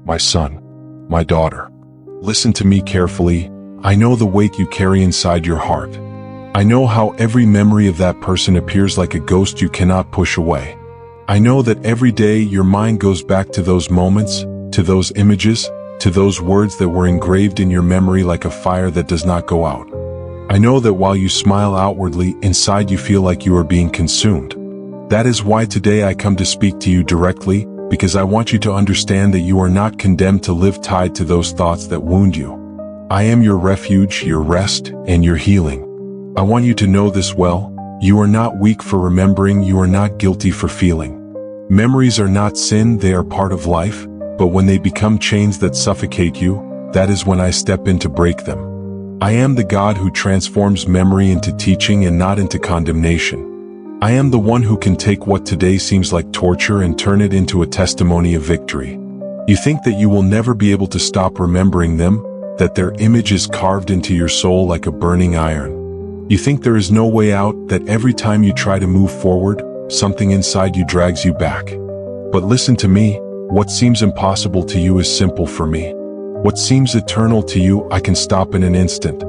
my son, my daughter. Listen to me carefully. I know the weight you carry inside your heart. I know how every memory of that person appears like a ghost you cannot push away. I know that every day your mind goes back to those moments, to those images, to those words that were engraved in your memory like a fire that does not go out. I know that while you smile outwardly, inside you feel like you are being consumed. That is why today I come to speak to you directly, because I want you to understand that you are not condemned to live tied to those thoughts that wound you. I am your refuge, your rest, and your healing. I want you to know this well. You are not weak for remembering, you are not guilty for feeling. Memories are not sin, they are part of life, but when they become chains that suffocate you, that is when I step in to break them. I am the God who transforms memory into teaching and not into condemnation. I am the one who can take what today seems like torture and turn it into a testimony of victory. You think that you will never be able to stop remembering them, that their image is carved into your soul like a burning iron. You think there is no way out, that every time you try to move forward, something inside you drags you back. But listen to me, what seems impossible to you is simple for me. What seems eternal to you, I can stop in an instant.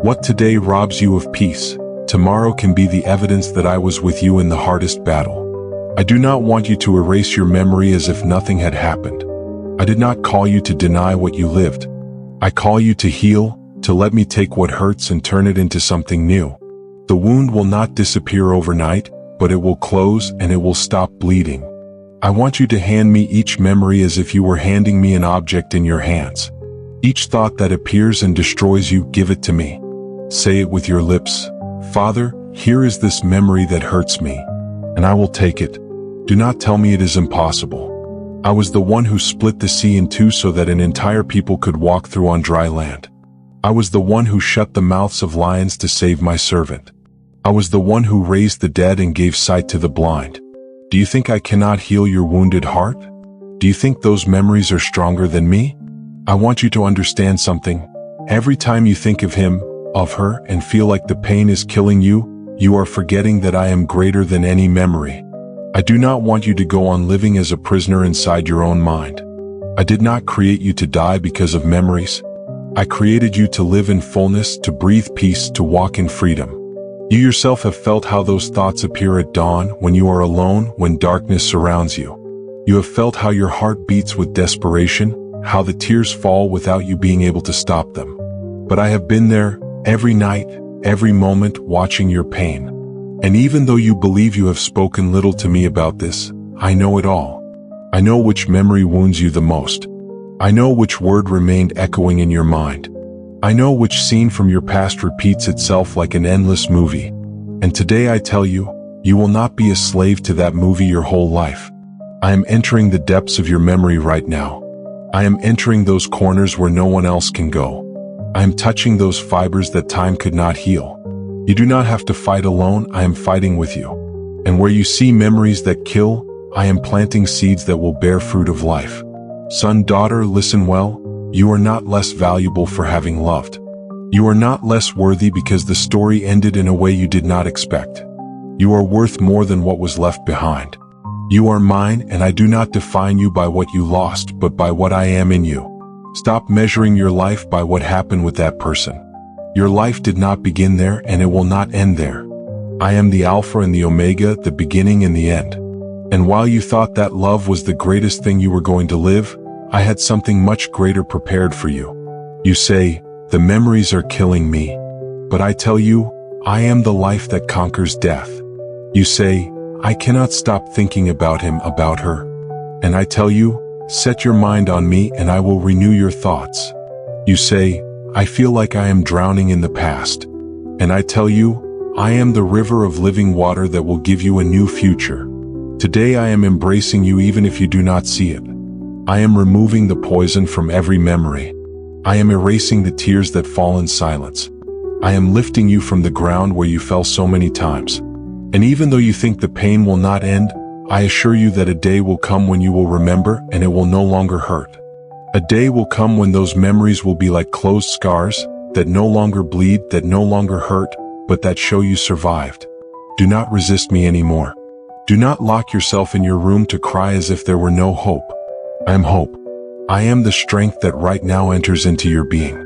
What today robs you of peace, tomorrow can be the evidence that I was with you in the hardest battle. I do not want you to erase your memory as if nothing had happened. I did not call you to deny what you lived. I call you to heal, to let me take what hurts and turn it into something new. The wound will not disappear overnight, but it will close and it will stop bleeding. I want you to hand me each memory as if you were handing me an object in your hands. Each thought that appears and destroys you, give it to me. Say it with your lips. Father, here is this memory that hurts me, and I will take it. Do not tell me it is impossible. I was the one who split the sea in two so that an entire people could walk through on dry land. I was the one who shut the mouths of lions to save my servant. I was the one who raised the dead and gave sight to the blind. Do you think I cannot heal your wounded heart? Do you think those memories are stronger than me? I want you to understand something. Every time you think of him, of her, and feel like the pain is killing you, you are forgetting that I am greater than any memory. I do not want you to go on living as a prisoner inside your own mind. I did not create you to die because of memories. I created you to live in fullness, to breathe peace, to walk in freedom. You yourself have felt how those thoughts appear at dawn, when you are alone, when darkness surrounds you. You have felt how your heart beats with desperation, how the tears fall without you being able to stop them. But I have been there, every night, every moment, watching your pain. And even though you believe you have spoken little to me about this, I know it all. I know which memory wounds you the most. I know which word remained echoing in your mind. I know which scene from your past repeats itself like an endless movie. And today I tell you, you will not be a slave to that movie your whole life. I am entering the depths of your memory right now. I am entering those corners where no one else can go. I am touching those fibers that time could not heal. You do not have to fight alone, I am fighting with you. And where you see memories that kill, I am planting seeds that will bear fruit of life. Son, daughter, listen well, you are not less valuable for having loved. You are not less worthy because the story ended in a way you did not expect. You are worth more than what was left behind. You are mine, and I do not define you by what you lost, but by what I am in you. Stop measuring your life by what happened with that person. Your life did not begin there, and it will not end there. I am the Alpha and the Omega, the beginning and the end. And while you thought that love was the greatest thing you were going to live, I had something much greater prepared for you. You say, the memories are killing me. But I tell you, I am the life that conquers death. You say, I cannot stop thinking about him, about her. And I tell you, set your mind on me and I will renew your thoughts. You say, I feel like I am drowning in the past. And I tell you, I am the river of living water that will give you a new future. Today I am embracing you even if you do not see it. I am removing the poison from every memory. I am erasing the tears that fall in silence. I am lifting you from the ground where you fell so many times. And even though you think the pain will not end, I assure you that a day will come when you will remember and it will no longer hurt. A day will come when those memories will be like closed scars, that no longer bleed, that no longer hurt, but that show you survived. Do not resist me anymore. Do not lock yourself in your room to cry as if there were no hope. I am hope. I am the strength that right now enters into your being.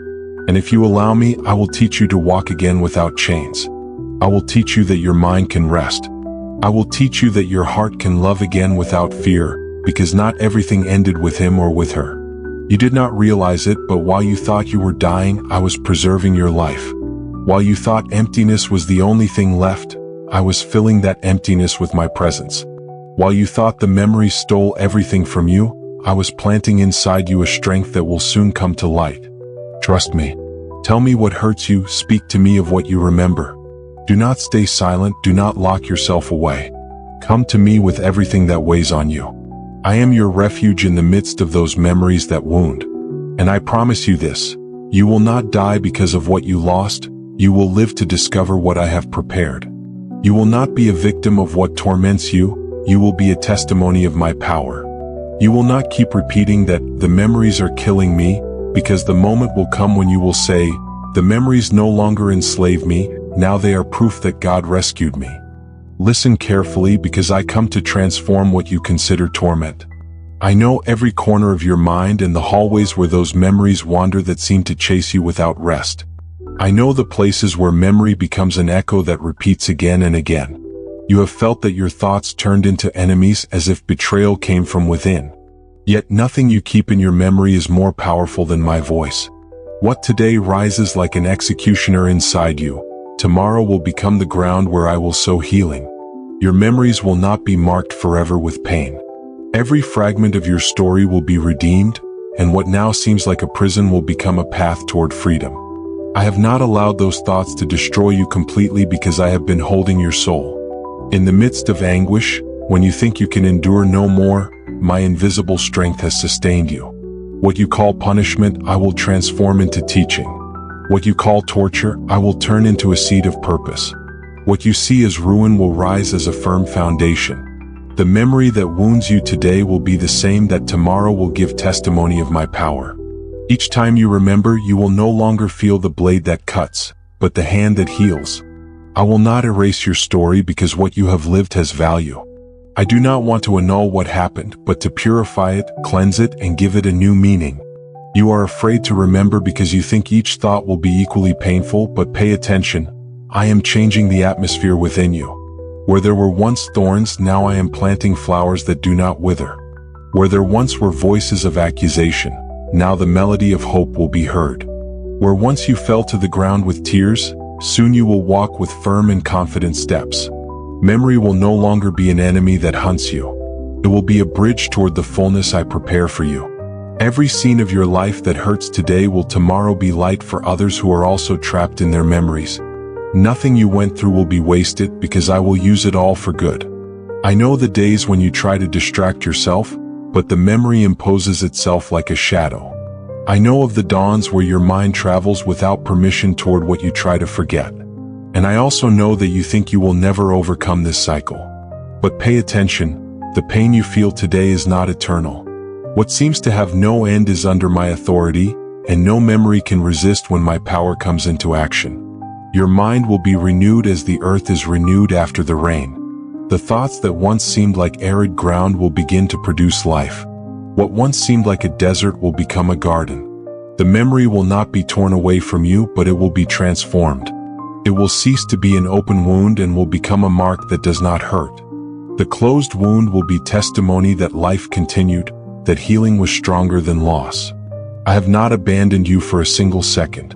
And if you allow me, I will teach you to walk again without chains. I will teach you that your mind can rest. I will teach you that your heart can love again without fear, because not everything ended with him or with her. You did not realize it, but while you thought you were dying, I was preserving your life. While you thought emptiness was the only thing left, I was filling that emptiness with my presence. While you thought the memories stole everything from you, I was planting inside you a strength that will soon come to light. Trust me. Tell me what hurts you, speak to me of what you remember. Do not stay silent, do not lock yourself away. Come to me with everything that weighs on you. I am your refuge in the midst of those memories that wound. And I promise you this, you will not die because of what you lost, you will live to discover what I have prepared. You will not be a victim of what torments you, you will be a testimony of my power. You will not keep repeating that the memories are killing me, because the moment will come when you will say, the memories no longer enslave me, now they are proof that God rescued me. Listen carefully, because I come to transform what you consider torment. I know every corner of your mind and the hallways where those memories wander that seem to chase you without rest. I know the places where memory becomes an echo that repeats again and again. You have felt that your thoughts turned into enemies as if betrayal came from within. Yet nothing you keep in your memory is more powerful than my voice. What today rises like an executioner inside you, tomorrow will become the ground where I will sow healing. Your memories will not be marked forever with pain. Every fragment of your story will be redeemed, and what now seems like a prison will become a path toward freedom. I have not allowed those thoughts to destroy you completely because I have been holding your soul. In the midst of anguish, when you think you can endure no more, my invisible strength has sustained you. What you call punishment, I will transform into teaching. What you call torture, I will turn into a seed of purpose. What you see as ruin will rise as a firm foundation. The memory that wounds you today will be the same that tomorrow will give testimony of my power. Each time you remember, you will no longer feel the blade that cuts, but the hand that heals. I will not erase your story because what you have lived has value. I do not want to annul what happened, but to purify it, cleanse it, and give it a new meaning. You are afraid to remember because you think each thought will be equally painful, but pay attention. I am changing the atmosphere within you. Where there were once thorns, now I am planting flowers that do not wither. Where there once were voices of accusation, now the melody of hope will be heard. Where once you fell to the ground with tears, soon you will walk with firm and confident steps. Memory will no longer be an enemy that hunts you. It will be a bridge toward the fullness I prepare for you. Every scene of your life that hurts today will tomorrow be light for others who are also trapped in their memories. Nothing you went through will be wasted because I will use it all for good. I know the days when you try to distract yourself, but the memory imposes itself like a shadow. I know of the dawns where your mind travels without permission toward what you try to forget. And I also know that you think you will never overcome this cycle. But pay attention, the pain you feel today is not eternal. What seems to have no end is under my authority, and no memory can resist when my power comes into action. Your mind will be renewed as the earth is renewed after the rain. The thoughts that once seemed like arid ground will begin to produce life. What once seemed like a desert will become a garden. The memory will not be torn away from you, but it will be transformed. It will cease to be an open wound and will become a mark that does not hurt. The closed wound will be testimony that life continued, that healing was stronger than loss. I have not abandoned you for a single second.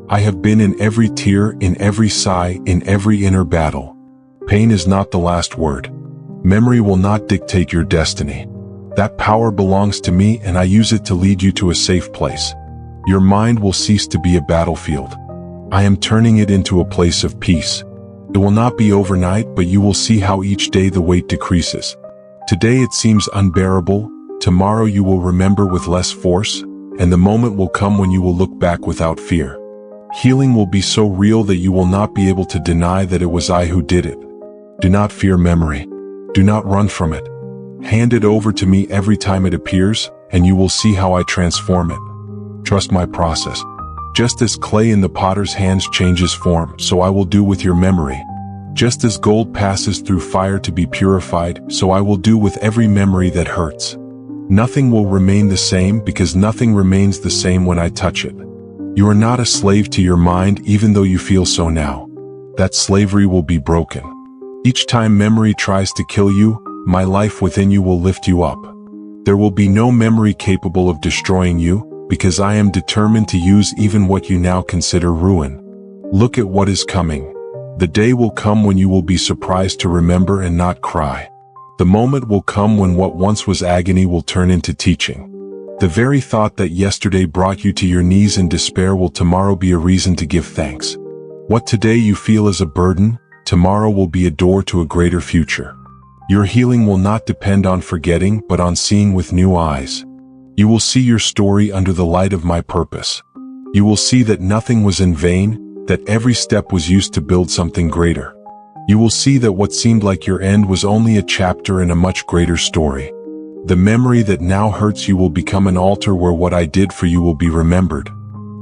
I have been in every tear, in every sigh, in every inner battle. Pain is not the last word. Memory will not dictate your destiny. That power belongs to me, and I use it to lead you to a safe place. Your mind will cease to be a battlefield. I am turning it into a place of peace. It will not be overnight, but you will see how each day the weight decreases. Today it seems unbearable, tomorrow you will remember with less force, and the moment will come when you will look back without fear. Healing will be so real that you will not be able to deny that it was I who did it. Do not fear memory. Do not run from it. Hand it over to me every time it appears, and you will see how I transform it. Trust my process. Just as clay in the potter's hands changes form, so I will do with your memory. Just as gold passes through fire to be purified, so I will do with every memory that hurts. Nothing will remain the same because nothing remains the same when I touch it. You are not a slave to your mind even though you feel so now. That slavery will be broken. Each time memory tries to kill you, my life within you will lift you up. There will be no memory capable of destroying you, because I am determined to use even what you now consider ruin. Look at what is coming. The day will come when you will be surprised to remember and not cry. The moment will come when what once was agony will turn into teaching. The very thought that yesterday brought you to your knees in despair will tomorrow be a reason to give thanks. What today you feel is a burden, tomorrow will be a door to a greater future. Your healing will not depend on forgetting but on seeing with new eyes. You will see your story under the light of my purpose. You will see that nothing was in vain, that every step was used to build something greater. You will see that what seemed like your end was only a chapter in a much greater story. The memory that now hurts you will become an altar where what I did for you will be remembered.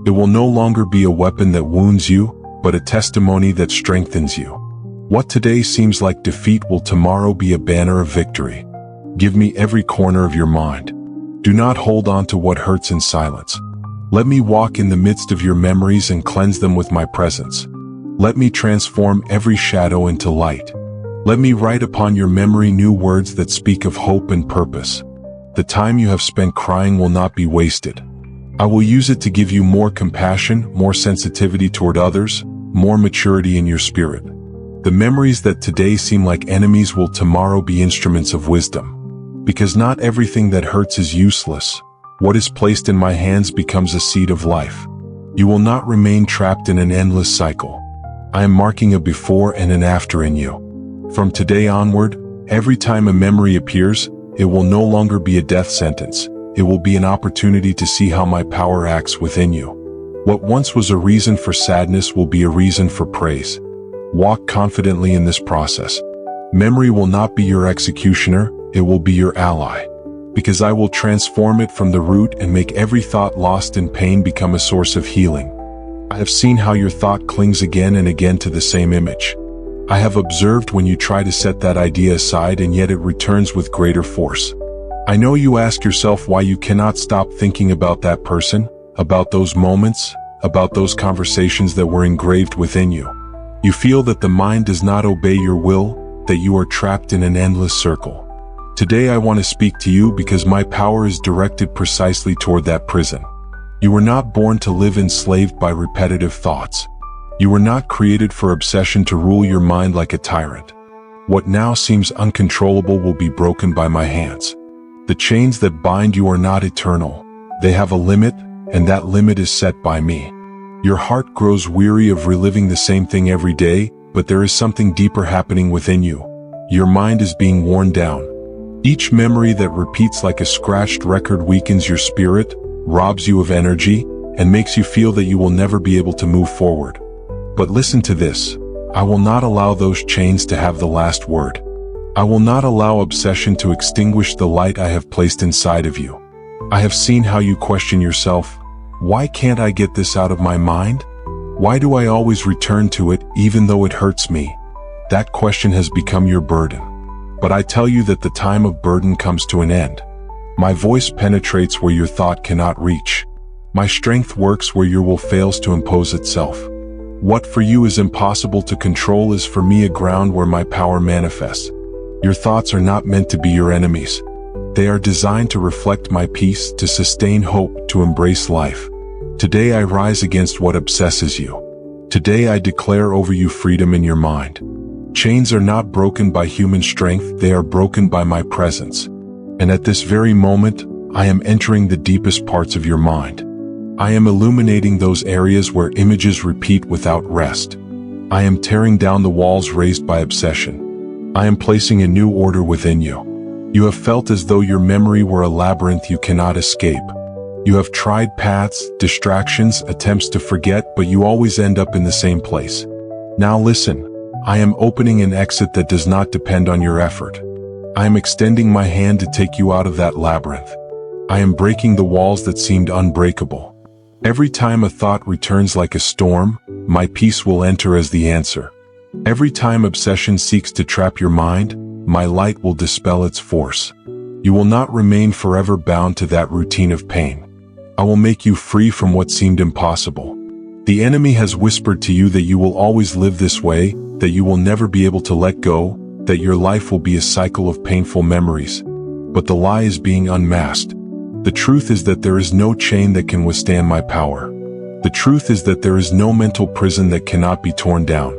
It will no longer be a weapon that wounds you, but a testimony that strengthens you. What today seems like defeat will tomorrow be a banner of victory. Give me every corner of your mind. Do not hold on to what hurts in silence. Let me walk in the midst of your memories and cleanse them with my presence. Let me transform every shadow into light. Let me write upon your memory new words that speak of hope and purpose. The time you have spent crying will not be wasted. I will use it to give you more compassion, more sensitivity toward others, more maturity in your spirit. The memories that today seem like enemies will tomorrow be instruments of wisdom. Because not everything that hurts is useless. What is placed in my hands becomes a seed of life. You will not remain trapped in an endless cycle. I am marking a before and an after in you. From today onward, every time a memory appears, it will no longer be a death sentence. It will be an opportunity to see how my power acts within you. What once was a reason for sadness will be a reason for praise. Walk confidently in this process. Memory will not be your executioner, it will be your ally. Because I will transform it from the root and make every thought lost in pain become a source of healing. I have seen how your thought clings again and again to the same image. I have observed when you try to set that idea aside and yet it returns with greater force. I know you ask yourself why you cannot stop thinking about that person, about those moments, about those conversations that were engraved within you. You feel that the mind does not obey your will, that you are trapped in an endless circle. Today I want to speak to you because my power is directed precisely toward that prison. You were not born to live enslaved by repetitive thoughts. You were not created for obsession to rule your mind like a tyrant. What now seems uncontrollable will be broken by my hands. The chains that bind you are not eternal. They have a limit, and that limit is set by me. Your heart grows weary of reliving the same thing every day, but there is something deeper happening within you. Your mind is being worn down. Each memory that repeats like a scratched record weakens your spirit, robs you of energy, and makes you feel that you will never be able to move forward. But listen to this. I will not allow those chains to have the last word. I will not allow obsession to extinguish the light I have placed inside of you. I have seen how you question yourself. Why can't I get this out of my mind? Why do I always return to it even though it hurts me? That question has become your burden. But I tell you that the time of burden comes to an end. My voice penetrates where your thought cannot reach. My strength works where your will fails to impose itself. What for you is impossible to control is for me a ground where my power manifests. Your thoughts are not meant to be your enemies. They are designed to reflect my peace, to sustain hope, to embrace life. Today I rise against what obsesses you. Today I declare over you freedom in your mind. Chains are not broken by human strength, they are broken by my presence. And at this very moment, I am entering the deepest parts of your mind. I am illuminating those areas where images repeat without rest. I am tearing down the walls raised by obsession. I am placing a new order within you. You have felt as though your memory were a labyrinth you cannot escape. You have tried paths, distractions, attempts to forget, but you always end up in the same place. Now listen, I am opening an exit that does not depend on your effort. I am extending my hand to take you out of that labyrinth. I am breaking the walls that seemed unbreakable. Every time a thought returns like a storm, my peace will enter as the answer. Every time obsession seeks to trap your mind, my light will dispel its force. You will not remain forever bound to that routine of pain. I will make you free from what seemed impossible. The enemy has whispered to you that you will always live this way, that you will never be able to let go, that your life will be a cycle of painful memories. But the lie is being unmasked. The truth is that there is no chain that can withstand my power. The truth is that there is no mental prison that cannot be torn down.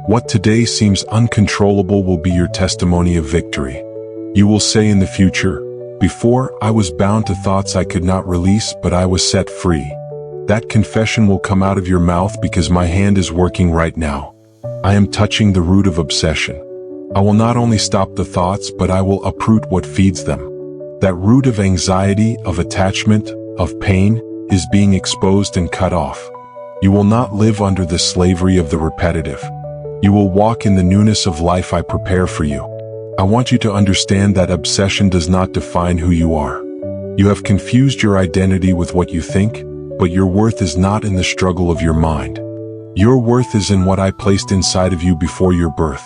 What today seems uncontrollable will be your testimony of victory. You will say in the future, "Before, I was bound to thoughts I could not release, but I was set free." That confession will come out of your mouth because my hand is working right now. I am touching the root of obsession. I will not only stop the thoughts, but I will uproot what feeds them. That root of anxiety, of attachment, of pain, is being exposed and cut off. You will not live under the slavery of the repetitive. You will walk in the newness of life I prepare for you. I want you to understand that obsession does not define who you are. You have confused your identity with what you think, but your worth is not in the struggle of your mind. Your worth is in what I placed inside of you before your birth.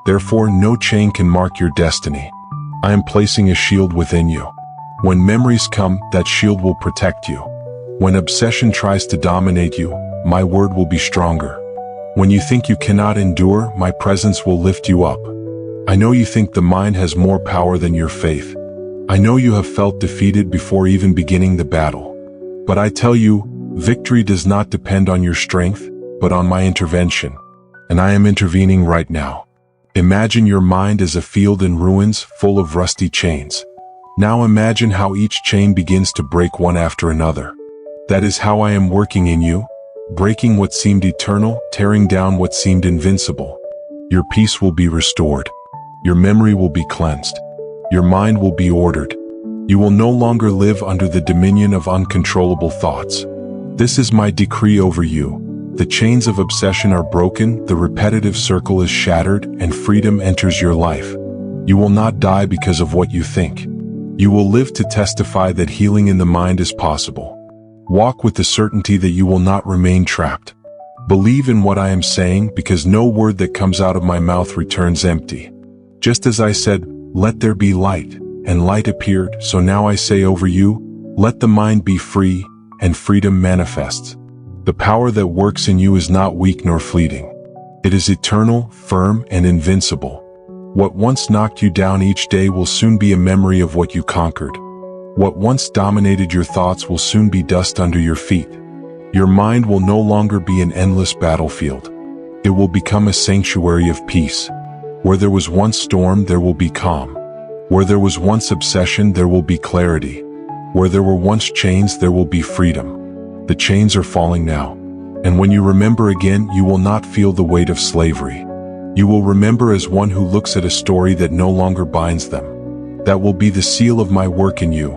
Therefore, no chain can mark your destiny. I am placing a shield within you. When memories come, that shield will protect you. When obsession tries to dominate you, my word will be stronger. When you think you cannot endure, my presence will lift you up. I know you think the mind has more power than your faith. I know you have felt defeated before even beginning the battle. But I tell you, victory does not depend on your strength, but on my intervention. And I am intervening right now. Imagine your mind as a field in ruins, full of rusty chains. Now imagine how each chain begins to break one after another. That is how I am working in you, breaking what seemed eternal, tearing down what seemed invincible. Your peace will be restored. Your memory will be cleansed. Your mind will be ordered. You will no longer live under the dominion of uncontrollable thoughts. This is my decree over you. The chains of obsession are broken, the repetitive circle is shattered, and freedom enters your life. You will not die because of what you think. You will live to testify that healing in the mind is possible. Walk with the certainty that you will not remain trapped. Believe in what I am saying, because no word that comes out of my mouth returns empty. Just as I said, "Let there be light," and light appeared, so now I say over you, let the mind be free, and freedom manifests. The power that works in you is not weak nor fleeting. It is eternal, firm, and invincible. What once knocked you down each day will soon be a memory of what you conquered. What once dominated your thoughts will soon be dust under your feet. Your mind will no longer be an endless battlefield. It will become a sanctuary of peace. Where there was once storm, there will be calm. Where there was once obsession, there will be clarity. Where there were once chains, there will be freedom. The chains are falling now. And when you remember again, you will not feel the weight of slavery. You will remember as one who looks at a story that no longer binds them. That will be the seal of my work in you.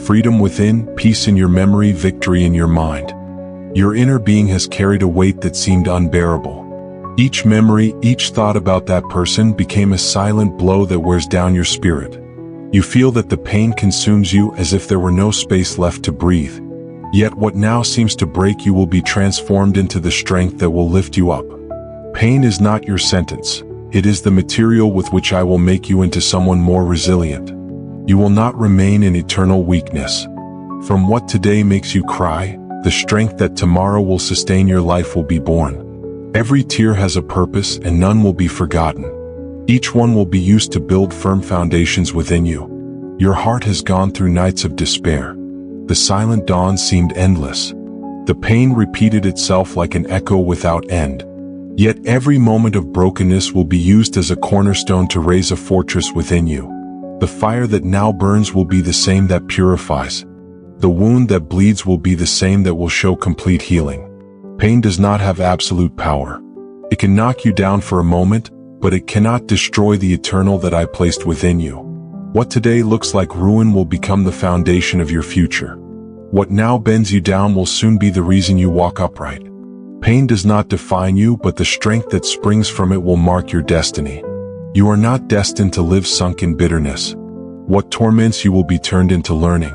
Freedom within, peace in your memory, victory in your mind. Your inner being has carried a weight that seemed unbearable. Each memory, each thought about that person became a silent blow that wears down your spirit. You feel that the pain consumes you as if there were no space left to breathe. Yet what now seems to break you will be transformed into the strength that will lift you up. Pain is not your sentence. It is the material with which I will make you into someone more resilient. You will not remain in eternal weakness. From what today makes you cry, the strength that tomorrow will sustain your life will be born. Every tear has a purpose, and none will be forgotten. Each one will be used to build firm foundations within you. Your heart has gone through nights of despair. The silent dawn seemed endless. The pain repeated itself like an echo without end. Yet every moment of brokenness will be used as a cornerstone to raise a fortress within you. The fire that now burns will be the same that purifies. The wound that bleeds will be the same that will show complete healing. Pain does not have absolute power. It can knock you down for a moment, but it cannot destroy the eternal that I placed within you. What today looks like ruin will become the foundation of your future. What now bends you down will soon be the reason you walk upright. Pain does not define you, but the strength that springs from it will mark your destiny. You are not destined to live sunk in bitterness. What torments you will be turned into learning.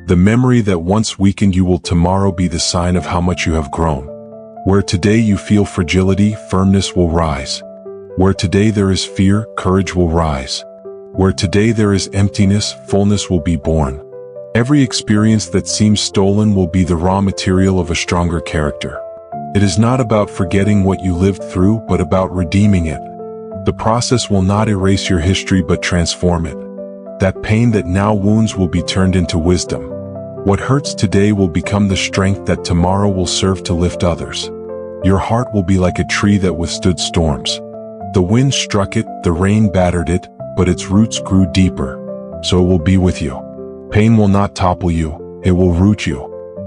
The memory that once weakened you will tomorrow be the sign of how much you have grown. Where today you feel fragility, firmness will rise. Where today there is fear, courage will rise. Where today there is emptiness, fullness will be born. Every experience that seems stolen will be the raw material of a stronger character. It is not about forgetting what you lived through, but about redeeming it. The process will not erase your history but transform it. That pain that now wounds will be turned into wisdom. What hurts today will become the strength that tomorrow will serve to lift others. Your heart will be like a tree that withstood storms. The wind struck it, the rain battered it, but its roots grew deeper. So it will be with you. Pain will not topple you, it will root you.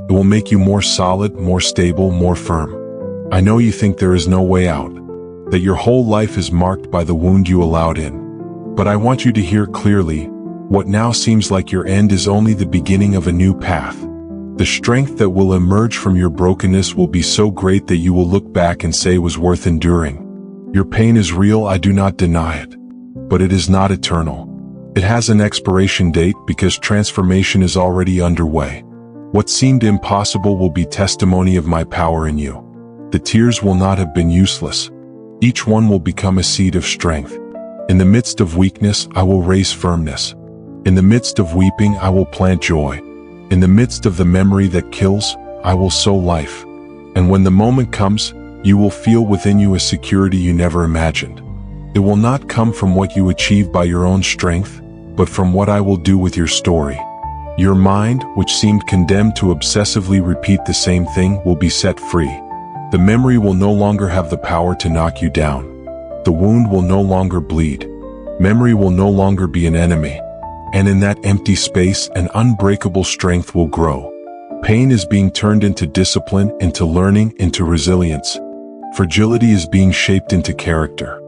It will make you more solid, more stable, more firm. I know you think there is no way out, that your whole life is marked by the wound you allowed in. But I want you to hear clearly, what now seems like your end is only the beginning of a new path. The strength that will emerge from your brokenness will be so great that you will look back and say it was worth enduring. Your pain is real, I do not deny it. But it is not eternal. It has an expiration date because transformation is already underway. What seemed impossible will be testimony of my power in you. The tears will not have been useless. Each one will become a seed of strength. In the midst of weakness, I will raise firmness. In the midst of weeping, I will plant joy. In the midst of the memory that kills, I will sow life. And when the moment comes, you will feel within you a security you never imagined. It will not come from what you achieve by your own strength, but from what I will do with your story. Your mind, which seemed condemned to obsessively repeat the same thing, will be set free. The memory will no longer have the power to knock you down. The wound will no longer bleed. Memory will no longer be an enemy. And in that empty space, an unbreakable strength will grow. Pain is being turned into discipline, into learning, into resilience. Fragility is being shaped into character.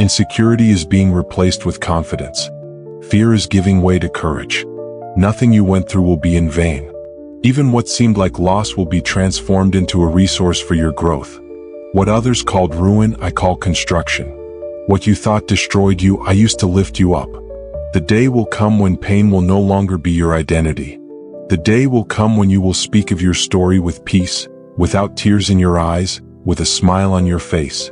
Insecurity is being replaced with confidence. Fear is giving way to courage. Nothing you went through will be in vain. Even what seemed like loss will be transformed into a resource for your growth. What others called ruin, I call construction. What you thought destroyed you, I used to lift you up. The day will come when pain will no longer be your identity. The day will come when you will speak of your story with peace, without tears in your eyes, with a smile on your face.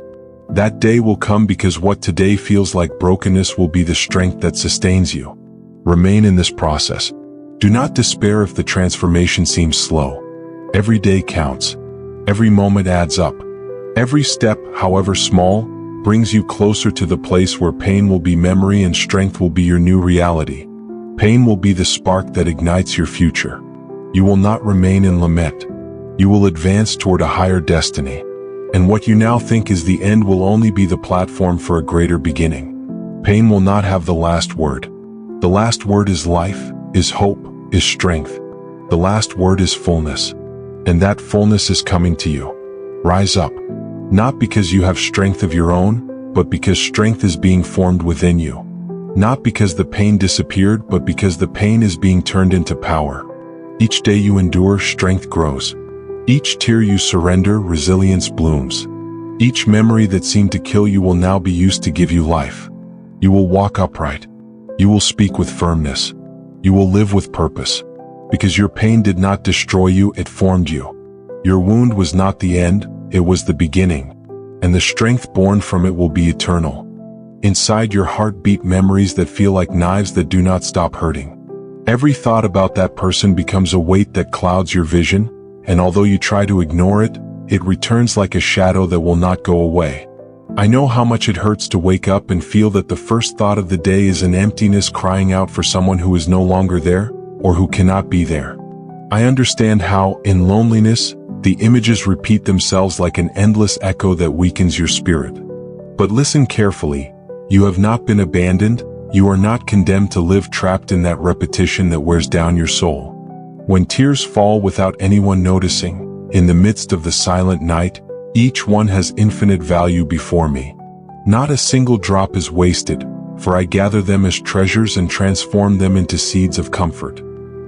That day will come because what today feels like brokenness will be the strength that sustains you. Remain in this process. Do not despair if the transformation seems slow. Every day counts. Every moment adds up. Every step, however small, brings you closer to the place where pain will be memory and strength will be your new reality. Pain will be the spark that ignites your future. You will not remain in lament. You will advance toward a higher destiny. And what you now think is the end will only be the platform for a greater beginning. Pain will not have the last word. The last word is life, is hope, is strength. The last word is fullness. And that fullness is coming to you. Rise up. Not because you have strength of your own, but because strength is being formed within you. Not because the pain disappeared, but because the pain is being turned into power. Each day you endure, strength grows. Each tear you surrender, resilience blooms. Each memory that seemed to kill you will now be used to give you life. You will walk upright. You will speak with firmness. You will live with purpose. Because your pain did not destroy you, it formed you. Your wound was not the end, it was the beginning. And the strength born from it will be eternal. Inside your heart beat memories that feel like knives that do not stop hurting. Every thought about that person becomes a weight that clouds your vision, and although you try to ignore it, it returns like a shadow that will not go away. I know how much it hurts to wake up and feel that the first thought of the day is an emptiness crying out for someone who is no longer there, or who cannot be there. I understand how, in loneliness, the images repeat themselves like an endless echo that weakens your spirit. But listen carefully, you have not been abandoned, you are not condemned to live trapped in that repetition that wears down your soul. When tears fall without anyone noticing, in the midst of the silent night, each one has infinite value before me. Not a single drop is wasted, for I gather them as treasures and transform them into seeds of comfort.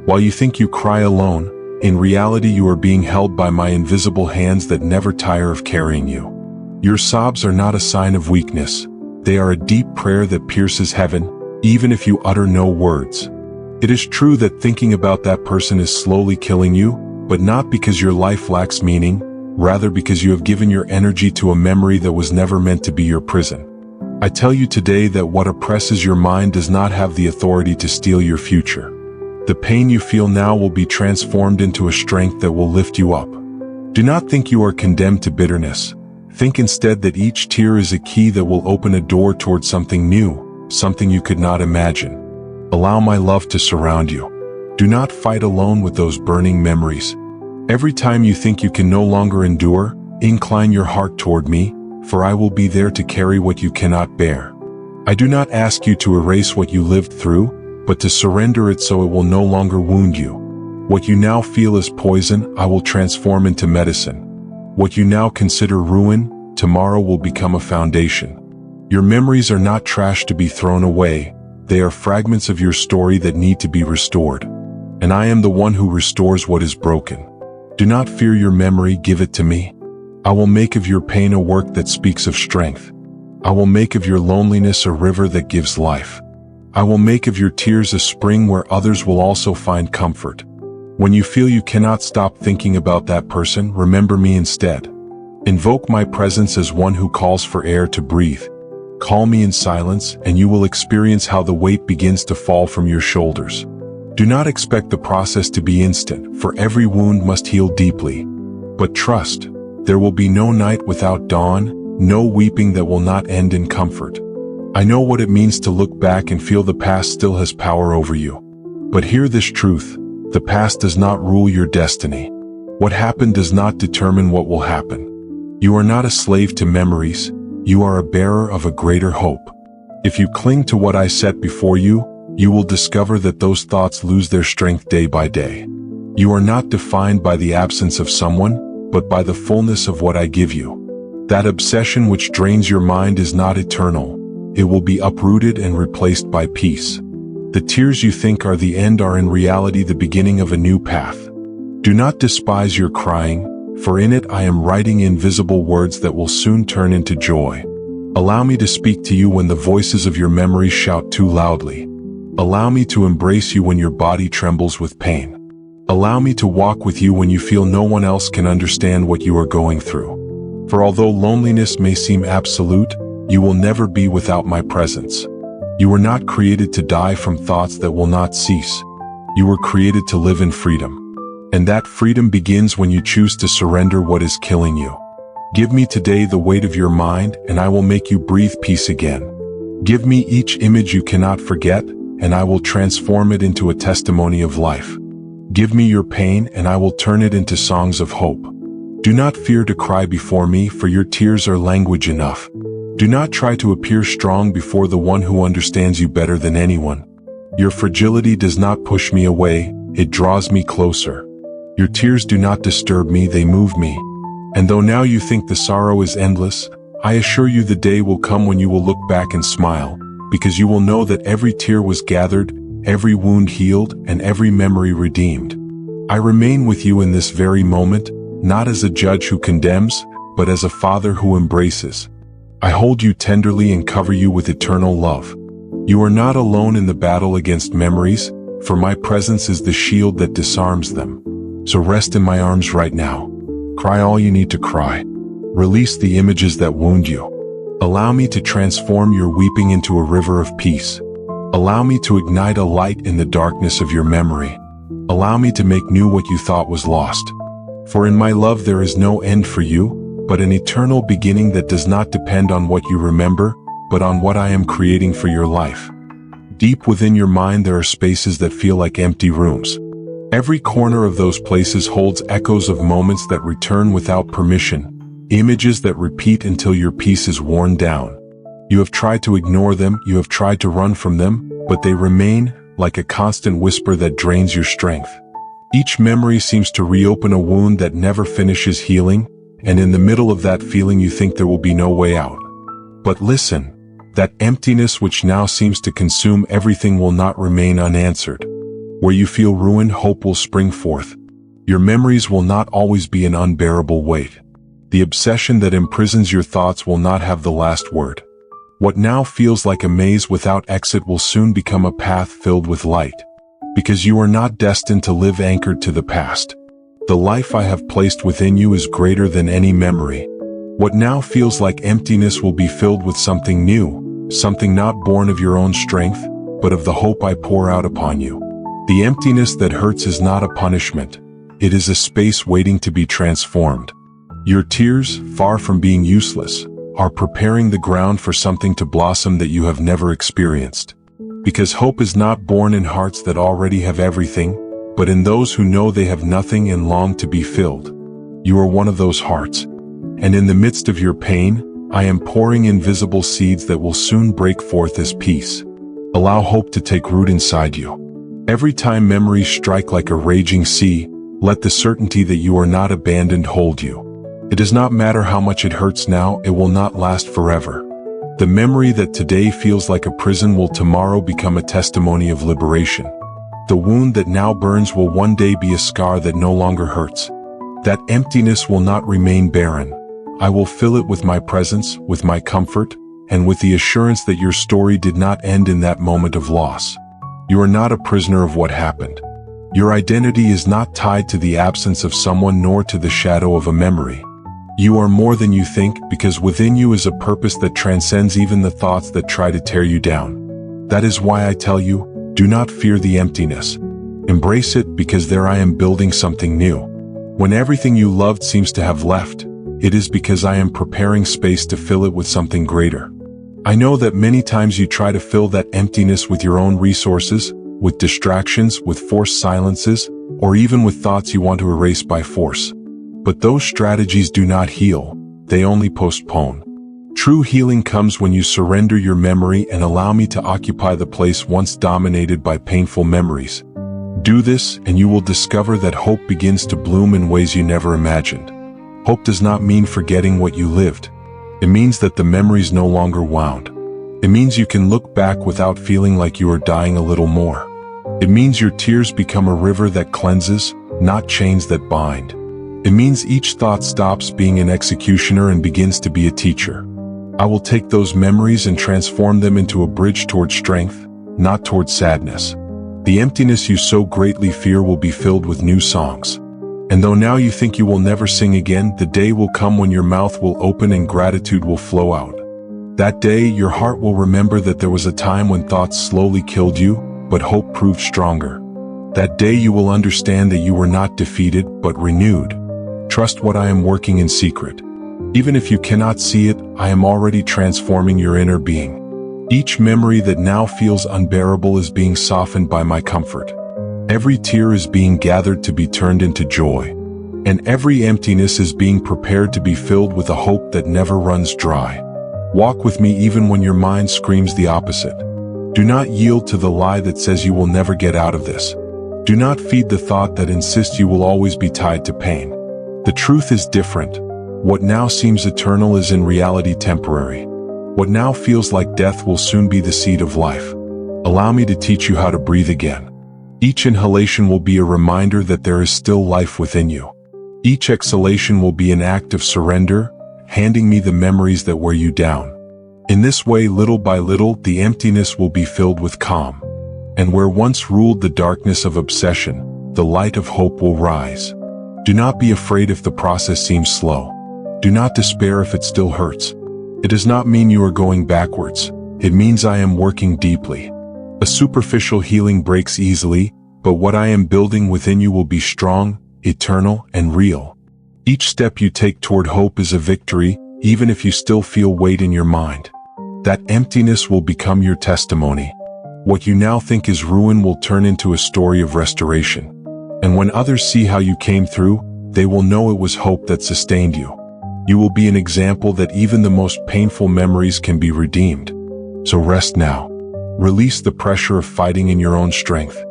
While you think you cry alone, in reality you are being held by my invisible hands that never tire of carrying you. Your sobs are not a sign of weakness. They are a deep prayer that pierces heaven, even if you utter no words. It is true that thinking about that person is slowly killing you, but not because your life lacks meaning, rather because you have given your energy to a memory that was never meant to be your prison. I tell you today that what oppresses your mind does not have the authority to steal your future. The pain you feel now will be transformed into a strength that will lift you up. Do not think you are condemned to bitterness. Think instead that each tear is a key that will open a door towards something new, something you could not imagine. Allow my love to surround you. Do not fight alone with those burning memories. Every time you think you can no longer endure, incline your heart toward me, for I will be there to carry what you cannot bear. I do not ask you to erase what you lived through, but to surrender it so it will no longer wound you. What you now feel is poison, I will transform into medicine. What you now consider ruin, tomorrow will become a foundation. Your memories are not trash to be thrown away, they are fragments of your story that need to be restored. And I am the one who restores what is broken. Do not fear your memory, give it to me. I will make of your pain a work that speaks of strength. I will make of your loneliness a river that gives life. I will make of your tears a spring where others will also find comfort. When you feel you cannot stop thinking about that person, remember me instead. Invoke my presence as one who calls for air to breathe. Call me in silence, and you will experience how the weight begins to fall from your shoulders. Do not expect the process to be instant, for every wound must heal deeply. But trust, there will be no night without dawn, no weeping that will not end in comfort. I know what it means to look back and feel the past still has power over you. But hear this truth, the past does not rule your destiny. What happened does not determine what will happen. You are not a slave to memories, you are a bearer of a greater hope. If you cling to what I set before you, you will discover that those thoughts lose their strength day by day. You are not defined by the absence of someone, but by the fullness of what I give you. That obsession which drains your mind is not eternal. It will be uprooted and replaced by peace. The tears you think are the end are in reality the beginning of a new path. Do not despise your crying, for in it I am writing invisible words that will soon turn into joy. Allow me to speak to you when the voices of your memories shout too loudly. Allow me to embrace you when your body trembles with pain. Allow me to walk with you when you feel no one else can understand what you are going through. For although loneliness may seem absolute, you will never be without my presence. You were not created to die from thoughts that will not cease. You were created to live in freedom. And that freedom begins when you choose to surrender what is killing you. Give me today the weight of your mind, and I will make you breathe peace again. Give me each image you cannot forget, and I will transform it into a testimony of life. Give me your pain, and I will turn it into songs of hope. Do not fear to cry before me, for your tears are language enough. Do not try to appear strong before the one who understands you better than anyone. Your fragility does not push me away, it draws me closer. Your tears do not disturb me, they move me. And though now you think the sorrow is endless, I assure you the day will come when you will look back and smile, because you will know that every tear was gathered, every wound healed, and every memory redeemed. I remain with you in this very moment, not as a judge who condemns, but as a father who embraces. I hold you tenderly and cover you with eternal love. You are not alone in the battle against memories, for my presence is the shield that disarms them. So rest in my arms right now. Cry all you need to cry. Release the images that wound you. Allow me to transform your weeping into a river of peace. Allow me to ignite a light in the darkness of your memory. Allow me to make new what you thought was lost. For in my love there is no end for you, but an eternal beginning that does not depend on what you remember, but on what I am creating for your life. Deep within your mind there are spaces that feel like empty rooms. Every corner of those places holds echoes of moments that return without permission, images that repeat until your peace is worn down. You have tried to ignore them, you have tried to run from them, but they remain, like a constant whisper that drains your strength. Each memory seems to reopen a wound that never finishes healing, and in the middle of that feeling you think there will be no way out. But listen, that emptiness which now seems to consume everything will not remain unanswered. Where you feel ruin, hope will spring forth. Your memories will not always be an unbearable weight. The obsession that imprisons your thoughts will not have the last word. What now feels like a maze without exit will soon become a path filled with light. Because you are not destined to live anchored to the past. The life I have placed within you is greater than any memory. What now feels like emptiness will be filled with something new, something not born of your own strength, but of the hope I pour out upon you. The emptiness that hurts is not a punishment. It is a space waiting to be transformed. Your tears, far from being useless, are preparing the ground for something to blossom that you have never experienced. Because hope is not born in hearts that already have everything, but in those who know they have nothing and long to be filled. You are one of those hearts. And in the midst of your pain, I am pouring invisible seeds that will soon break forth as peace. Allow hope to take root inside you. Every time memories strike like a raging sea, let the certainty that you are not abandoned hold you. It does not matter how much it hurts now, it will not last forever. The memory that today feels like a prison will tomorrow become a testimony of liberation. The wound that now burns will one day be a scar that no longer hurts. That emptiness will not remain barren. I will fill it with my presence, with my comfort, and with the assurance that your story did not end in that moment of loss. You are not a prisoner of what happened. Your identity is not tied to the absence of someone nor to the shadow of a memory. You are more than you think, because within you is a purpose that transcends even the thoughts that try to tear you down. That is why I tell you, do not fear the emptiness. Embrace it, because there I am building something new. When everything you loved seems to have left, it is because I am preparing space to fill it with something greater. I know that many times you try to fill that emptiness with your own resources, with distractions, with forced silences, or even with thoughts you want to erase by force. But those strategies do not heal, they only postpone. True healing comes when you surrender your memory and allow me to occupy the place once dominated by painful memories. Do this, and you will discover that hope begins to bloom in ways you never imagined. Hope does not mean forgetting what you lived. It means that the memories no longer wound. It means you can look back without feeling like you are dying a little more. It means your tears become a river that cleanses, not chains that bind. It means each thought stops being an executioner and begins to be a teacher. I will take those memories and transform them into a bridge toward strength, not toward sadness. The emptiness you so greatly fear will be filled with new songs. And though now you think you will never sing again, the day will come when your mouth will open and gratitude will flow out. That day, your heart will remember that there was a time when thoughts slowly killed you, but hope proved stronger. That day you will understand that you were not defeated, but renewed. Trust what I am working in secret. Even if you cannot see it, I am already transforming your inner being. Each memory that now feels unbearable is being softened by my comfort. Every tear is being gathered to be turned into joy. And every emptiness is being prepared to be filled with a hope that never runs dry. Walk with me even when your mind screams the opposite. Do not yield to the lie that says you will never get out of this. Do not feed the thought that insists you will always be tied to pain. The truth is different. What now seems eternal is in reality temporary. What now feels like death will soon be the seed of life. Allow me to teach you how to breathe again. Each inhalation will be a reminder that there is still life within you. Each exhalation will be an act of surrender, handing me the memories that wear you down. In this way, little by little, the emptiness will be filled with calm. And where once ruled the darkness of obsession, the light of hope will rise. Do not be afraid if the process seems slow. Do not despair if it still hurts. It does not mean you are going backwards. It means I am working deeply. A superficial healing breaks easily, but what I am building within you will be strong, eternal, and real. Each step you take toward hope is a victory, even if you still feel weight in your mind. That emptiness will become your testimony. What you now think is ruin will turn into a story of restoration. And when others see how you came through, they will know it was hope that sustained you. You will be an example that even the most painful memories can be redeemed. So rest now. Release the pressure of fighting in your own strength.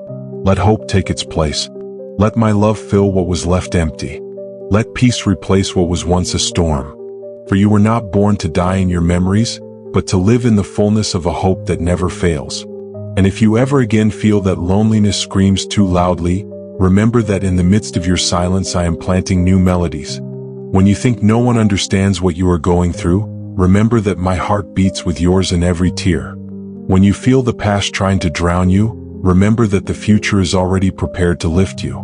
Let hope take its place. Let my love fill what was left empty. Let peace replace what was once a storm. For you were not born to die in your memories, but to live in the fullness of a hope that never fails. And if you ever again feel that loneliness screams too loudly, remember that in the midst of your silence I am planting new melodies. When you think no one understands what you are going through, remember that my heart beats with yours in every tear. When you feel the past trying to drown you, remember that the future is already prepared to lift you.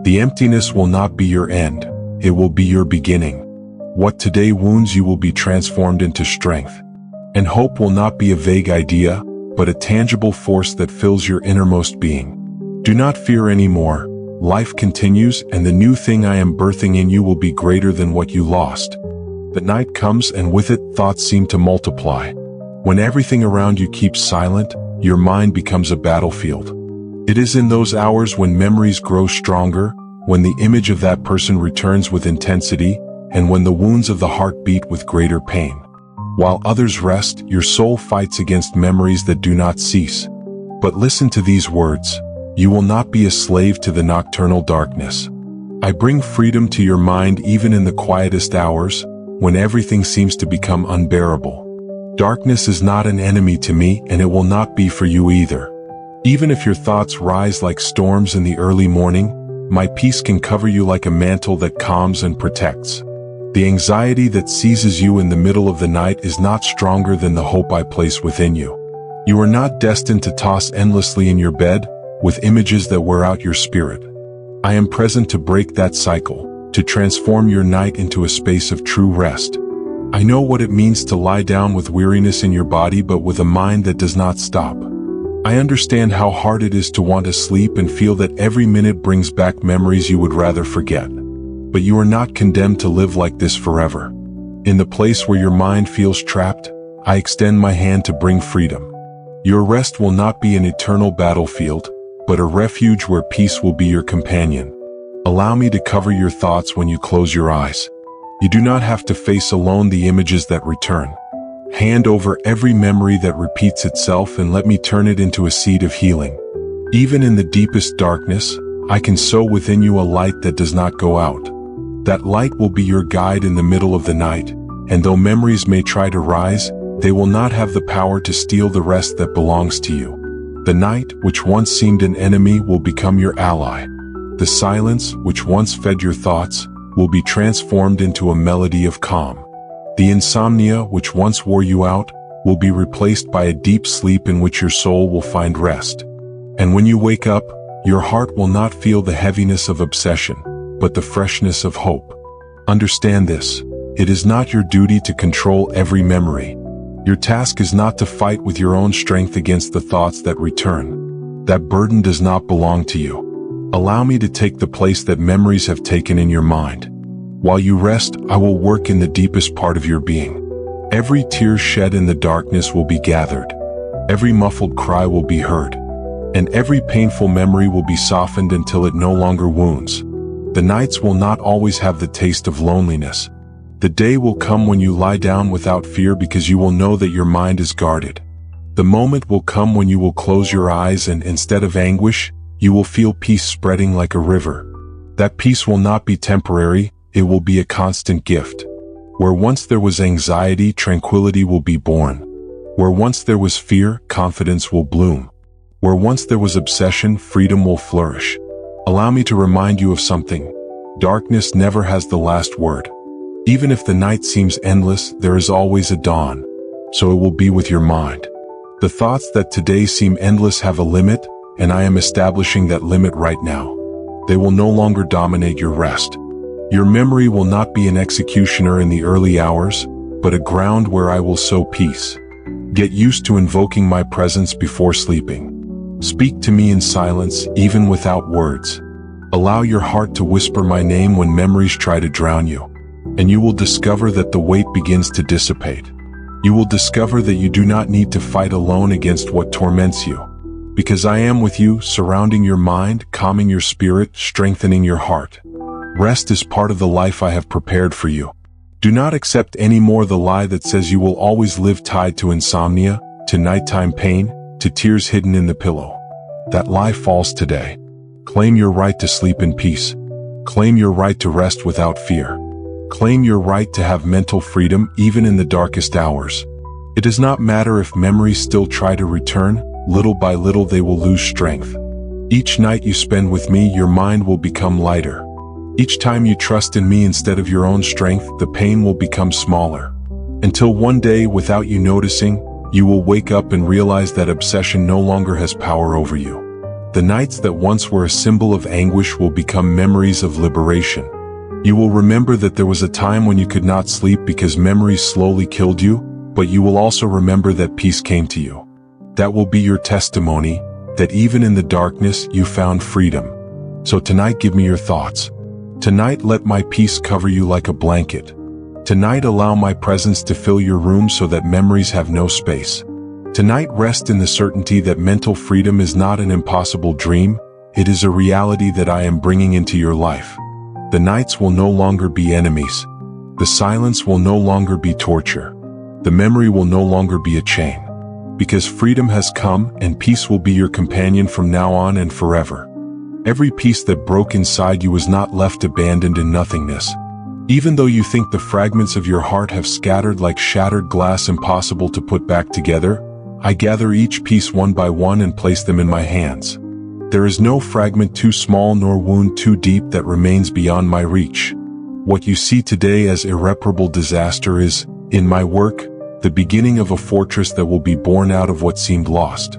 The emptiness will not be your end, it will be your beginning. What today wounds you will be transformed into strength. And hope will not be a vague idea, but a tangible force that fills your innermost being. Do not fear anymore. Life continues, and the new thing I am birthing in you will be greater than what you lost. The night comes, and with it, thoughts seem to multiply. When everything around you keeps silent, your mind becomes a battlefield. It is in those hours when memories grow stronger, when the image of that person returns with intensity, and when the wounds of the heart beat with greater pain. While others rest, your soul fights against memories that do not cease. But listen to these words: you will not be a slave to the nocturnal darkness. I bring freedom to your mind even in the quietest hours, when everything seems to become unbearable. Darkness is not an enemy to me, and it will not be for you either. Even if your thoughts rise like storms in the early morning, my peace can cover you like a mantle that calms and protects. The anxiety that seizes you in the middle of the night is not stronger than the hope I place within you. You are not destined to toss endlessly in your bed, with images that wear out your spirit. I am present to break that cycle, to transform your night into a space of true rest. I know what it means to lie down with weariness in your body but with a mind that does not stop. I understand how hard it is to want to sleep and feel that every minute brings back memories you would rather forget. But you are not condemned to live like this forever. In the place where your mind feels trapped, I extend my hand to bring freedom. Your rest will not be an eternal battlefield, but a refuge where peace will be your companion. Allow me to cover your thoughts when you close your eyes. You do not have to face alone the images that return. Hand over every memory that repeats itself and let me turn it into a seed of healing. Even in the deepest darkness, I can sow within you a light that does not go out. That light will be your guide in the middle of the night, and though memories may try to rise, they will not have the power to steal the rest that belongs to you. The night, which once seemed an enemy, will become your ally. The silence, which once fed your thoughts, will be transformed into a melody of calm. The insomnia, which once wore you out, will be replaced by a deep sleep in which your soul will find rest. And when you wake up, your heart will not feel the heaviness of obsession, but the freshness of hope. Understand this: it is not your duty to control every memory. Your task is not to fight with your own strength against the thoughts that return. That burden does not belong to you. Allow me to take the place that memories have taken in your mind. While you rest, I will work in the deepest part of your being. Every tear shed in the darkness will be gathered. Every muffled cry will be heard. And every painful memory will be softened until it no longer wounds. The nights will not always have the taste of loneliness. The day will come when you lie down without fear because you will know that your mind is guarded. The moment will come when you will close your eyes and instead of anguish, you will feel peace spreading like a river. That peace will not be temporary, it will be a constant gift. Where once there was anxiety, tranquility will be born. Where once there was fear, confidence will bloom. Where once there was obsession, freedom will flourish. Allow me to remind you of something. Darkness never has the last word. Even if the night seems endless, there is always a dawn. So it will be with your mind. The thoughts that today seem endless have a limit, and I am establishing that limit right now. They will no longer dominate your rest. Your memory will not be an executioner in the early hours, but a ground where I will sow peace. Get used to invoking my presence before sleeping. Speak to me in silence, even without words. Allow your heart to whisper my name when memories try to drown you. And you will discover that the weight begins to dissipate. You will discover that you do not need to fight alone against what torments you. Because I am with you, surrounding your mind, calming your spirit, strengthening your heart. Rest is part of the life I have prepared for you. Do not accept any more the lie that says you will always live tied to insomnia, to nighttime pain, to tears hidden in the pillow. That lie falls today. Claim your right to sleep in peace. Claim your right to rest without fear. Claim your right to have mental freedom even in the darkest hours. It does not matter if memories still try to return, little by little they will lose strength. Each night you spend with me, your mind will become lighter. Each time you trust in me instead of your own strength, the pain will become smaller. Until one day, without you noticing, you will wake up and realize that obsession no longer has power over you. The nights that once were a symbol of anguish will become memories of liberation. You will remember that there was a time when you could not sleep because memories slowly killed you, but you will also remember that peace came to you. That will be your testimony, that even in the darkness you found freedom. So tonight give me your thoughts. Tonight let my peace cover you like a blanket. Tonight allow my presence to fill your room so that memories have no space. Tonight rest in the certainty that mental freedom is not an impossible dream, it is a reality that I am bringing into your life. The nights will no longer be enemies. The silence will no longer be torture. The memory will no longer be a chain. Because freedom has come and peace will be your companion from now on and forever. Every piece that broke inside you was not left abandoned in nothingness. Even though you think the fragments of your heart have scattered like shattered glass impossible to put back together, I gather each piece one by one and place them in my hands. There is no fragment too small nor wound too deep that remains beyond my reach. What you see today as irreparable disaster is, in my work, the beginning of a fortress that will be born out of what seemed lost.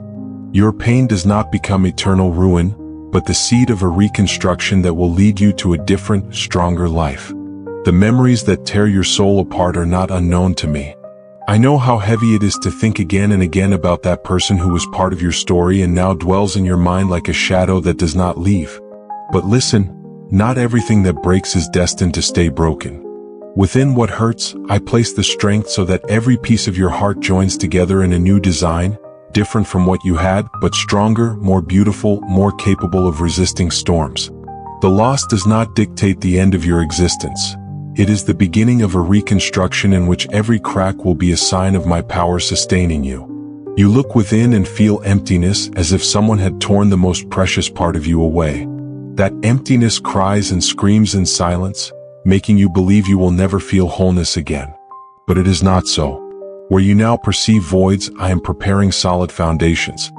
Your pain does not become eternal ruin, but the seed of a reconstruction that will lead you to a different, stronger life. The memories that tear your soul apart are not unknown to me. I know how heavy it is to think again and again about that person who was part of your story and now dwells in your mind like a shadow that does not leave. But listen, not everything that breaks is destined to stay broken. Within what hurts, I place the strength so that every piece of your heart joins together in a new design, different from what you had, but stronger, more beautiful, more capable of resisting storms. The loss does not dictate the end of your existence. It is the beginning of a reconstruction in which every crack will be a sign of my power sustaining you. You look within and feel emptiness as if someone had torn the most precious part of you away. That emptiness cries and screams in silence, making you believe you will never feel wholeness again. But it is not so. Where you now perceive voids, I am preparing solid foundations.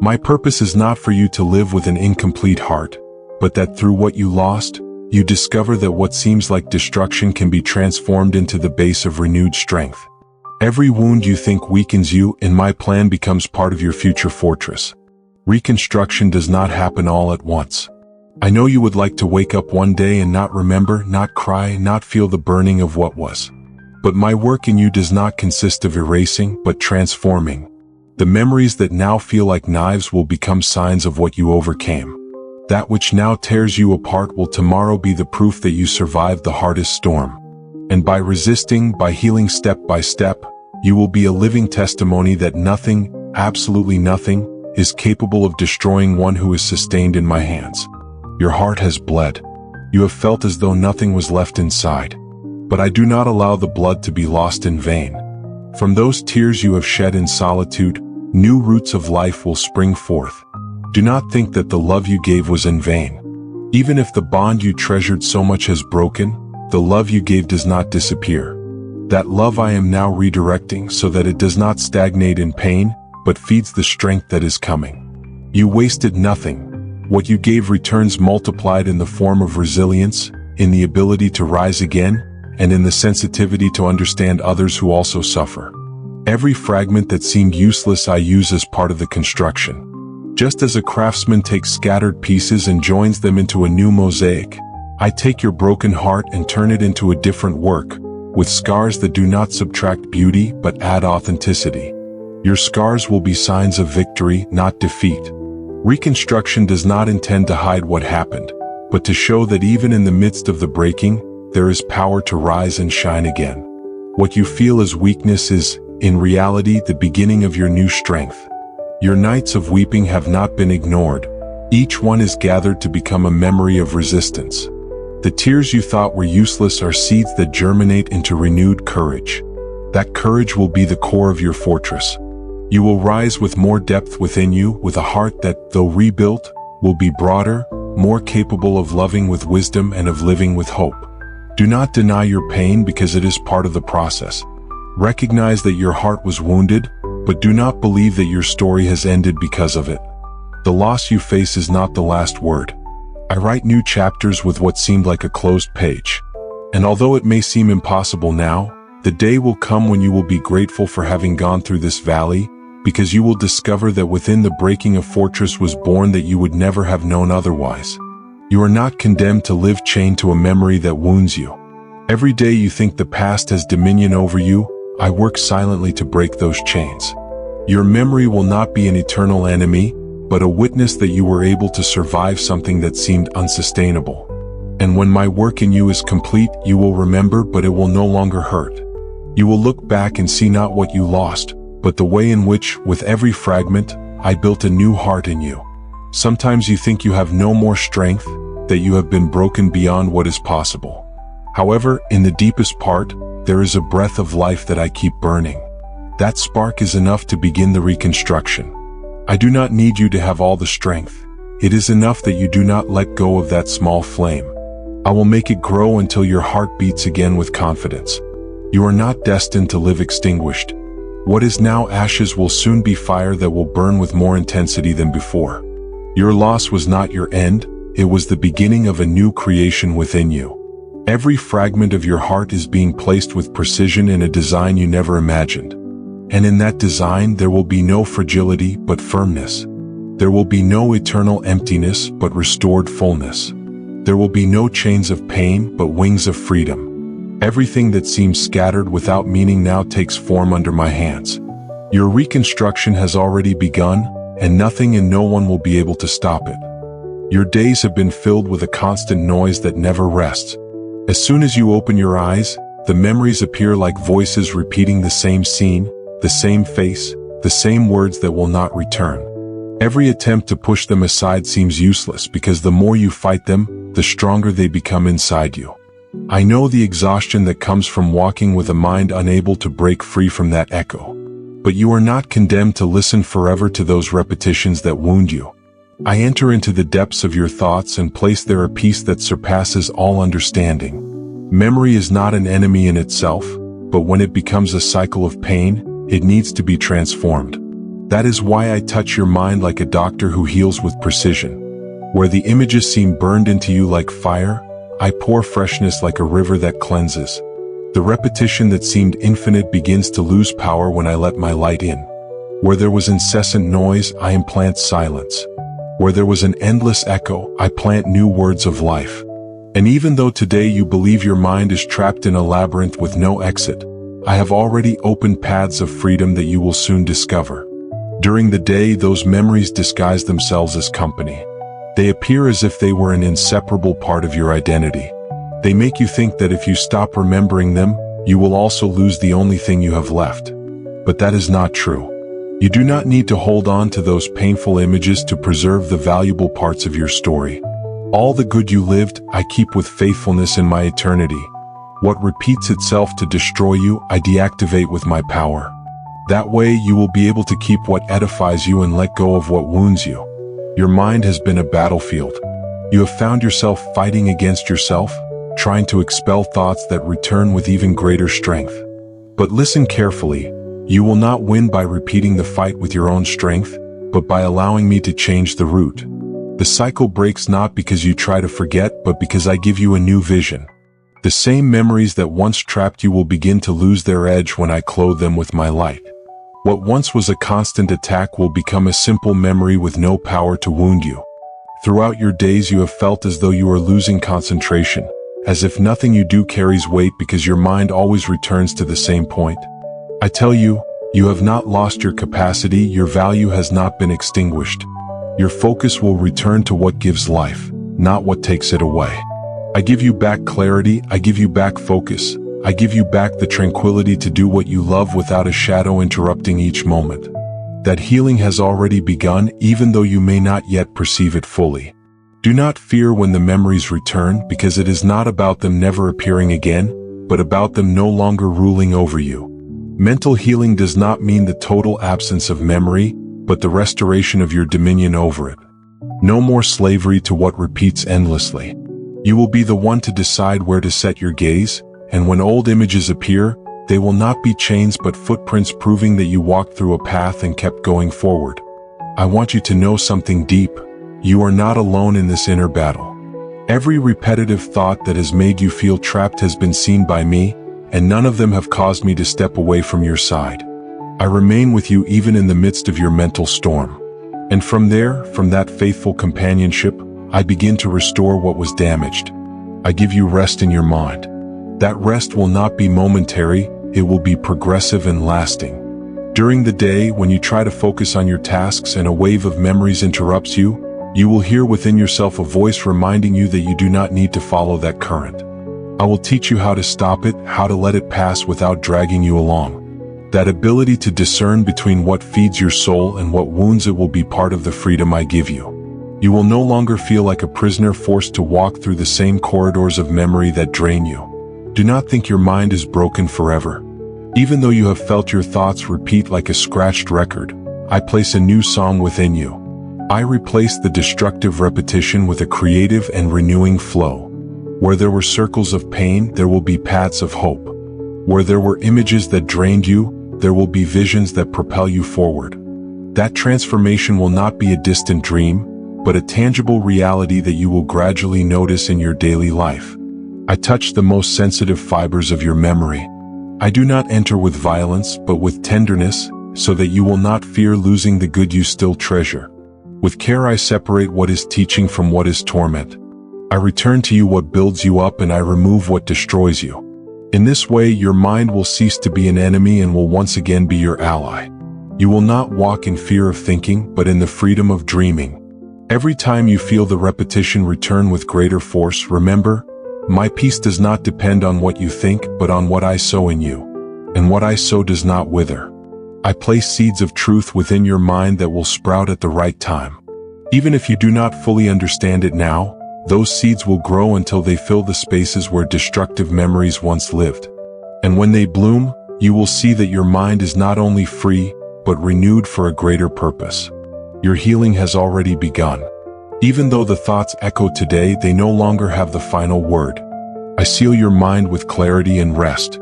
My purpose is not for you to live with an incomplete heart, but that through what you lost, you discover that what seems like destruction can be transformed into the base of renewed strength. Every wound you think weakens you in my plan becomes part of your future fortress. Reconstruction does not happen all at once. I know you would like to wake up one day and not remember, not cry, not feel the burning of what was. But my work in you does not consist of erasing, but transforming. The memories that now feel like knives will become signs of what you overcame. That which now tears you apart will tomorrow be the proof that you survived the hardest storm. And by resisting, by healing step by step, you will be a living testimony that nothing, absolutely nothing, is capable of destroying one who is sustained in my hands. Your heart has bled. You have felt as though nothing was left inside. But I do not allow the blood to be lost in vain. From those tears you have shed in solitude, new roots of life will spring forth. Do not think that the love you gave was in vain. Even if the bond you treasured so much has broken, the love you gave does not disappear. That love I am now redirecting so that it does not stagnate in pain, but feeds the strength that is coming. You wasted nothing. What you gave returns multiplied in the form of resilience, in the ability to rise again, and in the sensitivity to understand others who also suffer. Every fragment that seemed useless I use as part of the construction. Just as a craftsman takes scattered pieces and joins them into a new mosaic, I take your broken heart and turn it into a different work, with scars that do not subtract beauty but add authenticity. Your scars will be signs of victory, not defeat. Reconstruction does not intend to hide what happened, but to show that even in the midst of the breaking, there is power to rise and shine again. What you feel as weakness is, in reality, the beginning of your new strength. Your nights of weeping have not been ignored. Each one is gathered to become a memory of resistance. The tears you thought were useless are seeds that germinate into renewed courage. That courage will be the core of your fortress. You will rise with more depth within you, with a heart that, though rebuilt, will be broader, more capable of loving with wisdom and of living with hope. Do not deny your pain because it is part of the process. Recognize that your heart was wounded, but do not believe that your story has ended because of it. The loss you face is not the last word. I write new chapters with what seemed like a closed page. And although it may seem impossible now, the day will come when you will be grateful for having gone through this valley, because you will discover that within the breaking a fortress was born that you would never have known otherwise. You are not condemned to live chained to a memory that wounds you. Every day you think the past has dominion over you, I work silently to break those chains. Your memory will not be an eternal enemy, but a witness that you were able to survive something that seemed unsustainable. And when my work in you is complete, you will remember, but it will no longer hurt. You will look back and see not what you lost, but the way in which, with every fragment, I built a new heart in you. Sometimes you think you have no more strength, that you have been broken beyond what is possible. However, in the deepest part, there is a breath of life that I keep burning. That spark is enough to begin the reconstruction. I do not need you to have all the strength. It is enough that you do not let go of that small flame. I will make it grow until your heart beats again with confidence. You are not destined to live extinguished. What is now ashes will soon be fire that will burn with more intensity than before. Your loss was not your end, it was the beginning of a new creation within you. Every fragment of your heart is being placed with precision in a design you never imagined. And in that design there will be no fragility but firmness. There will be no eternal emptiness but restored fullness. There will be no chains of pain but wings of freedom. Everything that seems scattered without meaning now takes form under my hands. Your reconstruction has already begun, and nothing and no one will be able to stop it. Your days have been filled with a constant noise that never rests. As soon as you open your eyes, the memories appear like voices repeating the same scene, the same face, the same words that will not return. Every attempt to push them aside seems useless because the more you fight them, the stronger they become inside you. I know the exhaustion that comes from walking with a mind unable to break free from that echo. But you are not condemned to listen forever to those repetitions that wound you. I enter into the depths of your thoughts and place there a peace that surpasses all understanding. Memory is not an enemy in itself, but when it becomes a cycle of pain, it needs to be transformed. That is why I touch your mind like a doctor who heals with precision. Where the images seem burned into you like fire, I pour freshness like a river that cleanses. The repetition that seemed infinite begins to lose power when I let my light in. Where there was incessant noise, I implant silence. Where there was an endless echo, I plant new words of life. And even though today you believe your mind is trapped in a labyrinth with no exit, I have already opened paths of freedom that you will soon discover. During the day, those memories disguise themselves as company. They appear as if they were an inseparable part of your identity. They make you think that if you stop remembering them, you will also lose the only thing you have left. But that is not true. You do not need to hold on to those painful images to preserve the valuable parts of your story. All the good you lived, I keep with faithfulness in my eternity. What repeats itself to destroy you, I deactivate with my power. That way you will be able to keep what edifies you and let go of what wounds you. Your mind has been a battlefield. You have found yourself fighting against yourself, trying to expel thoughts that return with even greater strength. But listen carefully, you will not win by repeating the fight with your own strength, but by allowing me to change the root. The cycle breaks not because you try to forget, but because I give you a new vision. The same memories that once trapped you will begin to lose their edge when I clothe them with my light. What once was a constant attack will become a simple memory with no power to wound you. Throughout your days you have felt as though you are losing concentration, as if nothing you do carries weight because your mind always returns to the same point. I tell you, you have not lost your capacity, your value has not been extinguished. Your focus will return to what gives life, not what takes it away. I give you back clarity, I give you back focus, I give you back the tranquility to do what you love without a shadow interrupting each moment. That healing has already begun, even though you may not yet perceive it fully. Do not fear when the memories return, because it is not about them never appearing again, but about them no longer ruling over you. Mental healing does not mean the total absence of memory, but the restoration of your dominion over it. No more slavery to what repeats endlessly. You will be the one to decide where to set your gaze, and when old images appear, they will not be chains but footprints proving that you walked through a path and kept going forward. I want you to know something deep. You are not alone in this inner battle. Every repetitive thought that has made you feel trapped has been seen by me, and none of them have caused me to step away from your side. I remain with you even in the midst of your mental storm. And from there, from that faithful companionship, I begin to restore what was damaged. I give you rest in your mind. That rest will not be momentary, it will be progressive and lasting. During the day, when you try to focus on your tasks and a wave of memories interrupts you, you will hear within yourself a voice reminding you that you do not need to follow that current. I will teach you how to stop it, how to let it pass without dragging you along. That ability to discern between what feeds your soul and what wounds it will be part of the freedom I give you. You will no longer feel like a prisoner forced to walk through the same corridors of memory that drain you. Do not think your mind is broken forever. Even though you have felt your thoughts repeat like a scratched record, I place a new song within you. I replace the destructive repetition with a creative and renewing flow. Where there were circles of pain, there will be paths of hope. Where there were images that drained you, there will be visions that propel you forward. That transformation will not be a distant dream, but a tangible reality that you will gradually notice in your daily life. I touch the most sensitive fibers of your memory. I do not enter with violence, but with tenderness, so that you will not fear losing the good you still treasure. With care I separate what is teaching from what is torment. I return to you what builds you up and I remove what destroys you. In this way your mind will cease to be an enemy and will once again be your ally. You will not walk in fear of thinking, but in the freedom of dreaming. Every time you feel the repetition return with greater force, remember, my peace does not depend on what you think, but on what I sow in you. And what I sow does not wither. I place seeds of truth within your mind that will sprout at the right time. Even if you do not fully understand it now, those seeds will grow until they fill the spaces where destructive memories once lived. And when they bloom, you will see that your mind is not only free, but renewed for a greater purpose. Your healing has already begun. Even though the thoughts echo today, they no longer have the final word. I seal your mind with clarity and rest.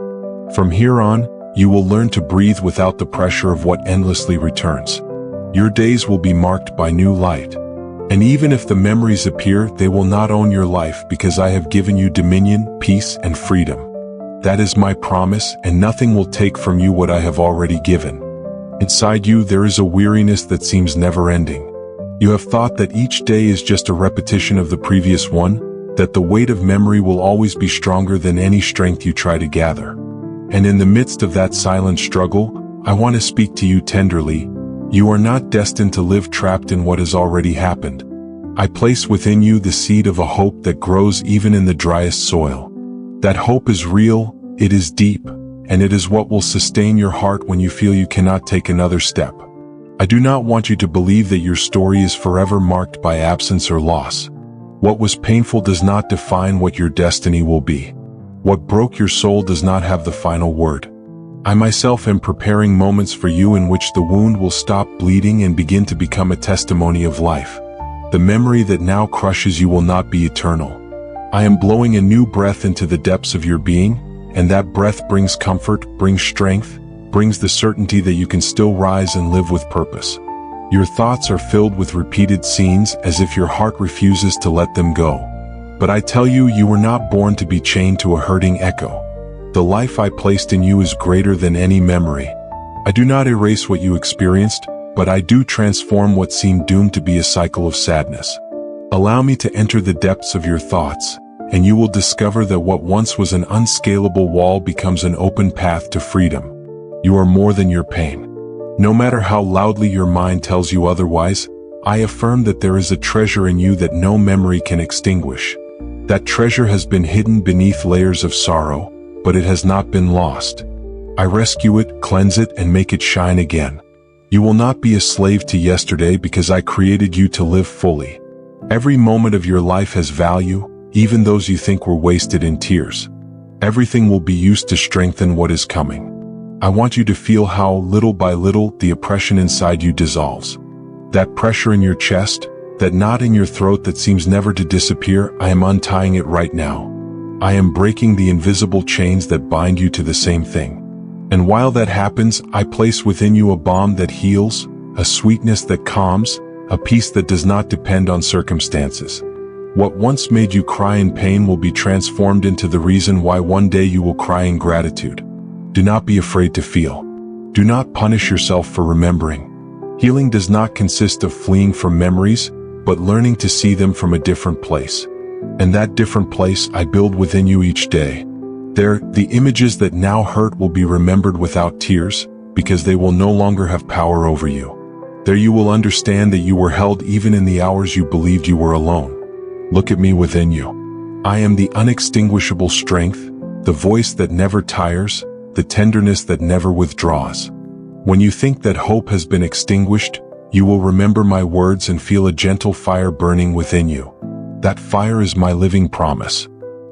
From here on, you will learn to breathe without the pressure of what endlessly returns. Your days will be marked by new light. And even if the memories appear, they will not own your life because I have given you dominion, peace, and freedom. That is my promise, and nothing will take from you what I have already given. Inside you there is a weariness that seems never-ending. You have thought that each day is just a repetition of the previous one, that the weight of memory will always be stronger than any strength you try to gather. And in the midst of that silent struggle, I want to speak to you tenderly. You are not destined to live trapped in what has already happened. I place within you the seed of a hope that grows even in the driest soil. That hope is real, it is deep, and it is what will sustain your heart when you feel you cannot take another step. I do not want you to believe that your story is forever marked by absence or loss. What was painful does not define what your destiny will be. What broke your soul does not have the final word. I myself am preparing moments for you in which the wound will stop bleeding and begin to become a testimony of life. The memory that now crushes you will not be eternal. I am blowing a new breath into the depths of your being, and that breath brings comfort, brings strength, brings the certainty that you can still rise and live with purpose. Your thoughts are filled with repeated scenes as if your heart refuses to let them go. But I tell you, you were not born to be chained to a hurting echo. The life I placed in you is greater than any memory. I do not erase what you experienced, but I do transform what seemed doomed to be a cycle of sadness. Allow me to enter the depths of your thoughts, and you will discover that what once was an unscalable wall becomes an open path to freedom. You are more than your pain. No matter how loudly your mind tells you otherwise, I affirm that there is a treasure in you that no memory can extinguish. That treasure has been hidden beneath layers of sorrow, but it has not been lost. I rescue it, cleanse it, and make it shine again. You will not be a slave to yesterday because I created you to live fully. Every moment of your life has value, even those you think were wasted in tears. Everything will be used to strengthen what is coming. I want you to feel how, little by little, the oppression inside you dissolves. That pressure in your chest, that knot in your throat that seems never to disappear, I am untying it right now. I am breaking the invisible chains that bind you to the same thing. And while that happens, I place within you a balm that heals, a sweetness that calms, a peace that does not depend on circumstances. What once made you cry in pain will be transformed into the reason why one day you will cry in gratitude. Do not be afraid to feel. Do not punish yourself for remembering. Healing does not consist of fleeing from memories, but learning to see them from a different place. And that different place I build within you each day. There, the images that now hurt will be remembered without tears, because they will no longer have power over you. There you will understand that you were held even in the hours you believed you were alone. Look at me within you. I am the unextinguishable strength, the voice that never tires, the tenderness that never withdraws. When you think that hope has been extinguished, you will remember my words and feel a gentle fire burning within you. That fire is my living promise.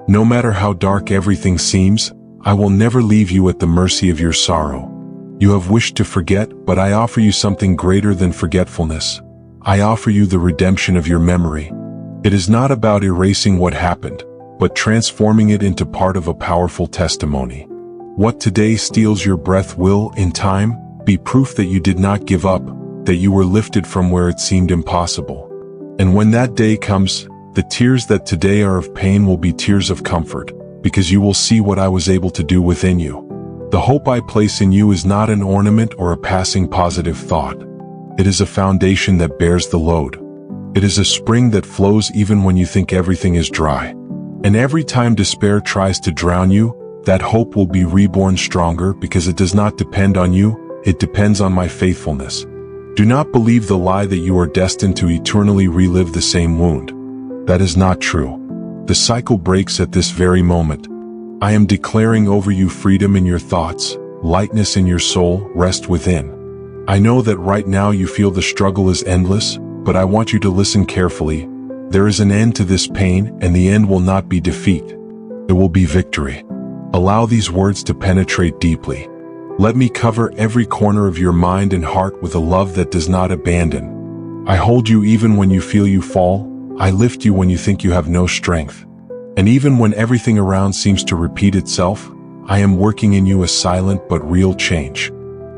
No matter how dark everything seems, I will never leave you at the mercy of your sorrow. You have wished to forget, but I offer you something greater than forgetfulness. I offer you the redemption of your memory. It is not about erasing what happened, but transforming it into part of a powerful testimony. What today steals your breath will, in time, be proof that you did not give up, that you were lifted from where it seemed impossible. And when that day comes, the tears that today are of pain will be tears of comfort, because you will see what I was able to do within you. The hope I place in you is not an ornament or a passing positive thought. It is a foundation that bears the load. It is a spring that flows even when you think everything is dry. And every time despair tries to drown you, that hope will be reborn stronger because it does not depend on you, it depends on my faithfulness. Do not believe the lie that you are destined to eternally relive the same wound. That is not true. The cycle breaks at this very moment. I am declaring over you freedom in your thoughts, lightness in your soul, rest within. I know that right now you feel the struggle is endless, but I want you to listen carefully. There is an end to this pain, and the end will not be defeat. It will be victory. Allow these words to penetrate deeply. Let me cover every corner of your mind and heart with a love that does not abandon. I hold you even when you feel you fall. I lift you when you think you have no strength. And even when everything around seems to repeat itself, I am working in you a silent but real change.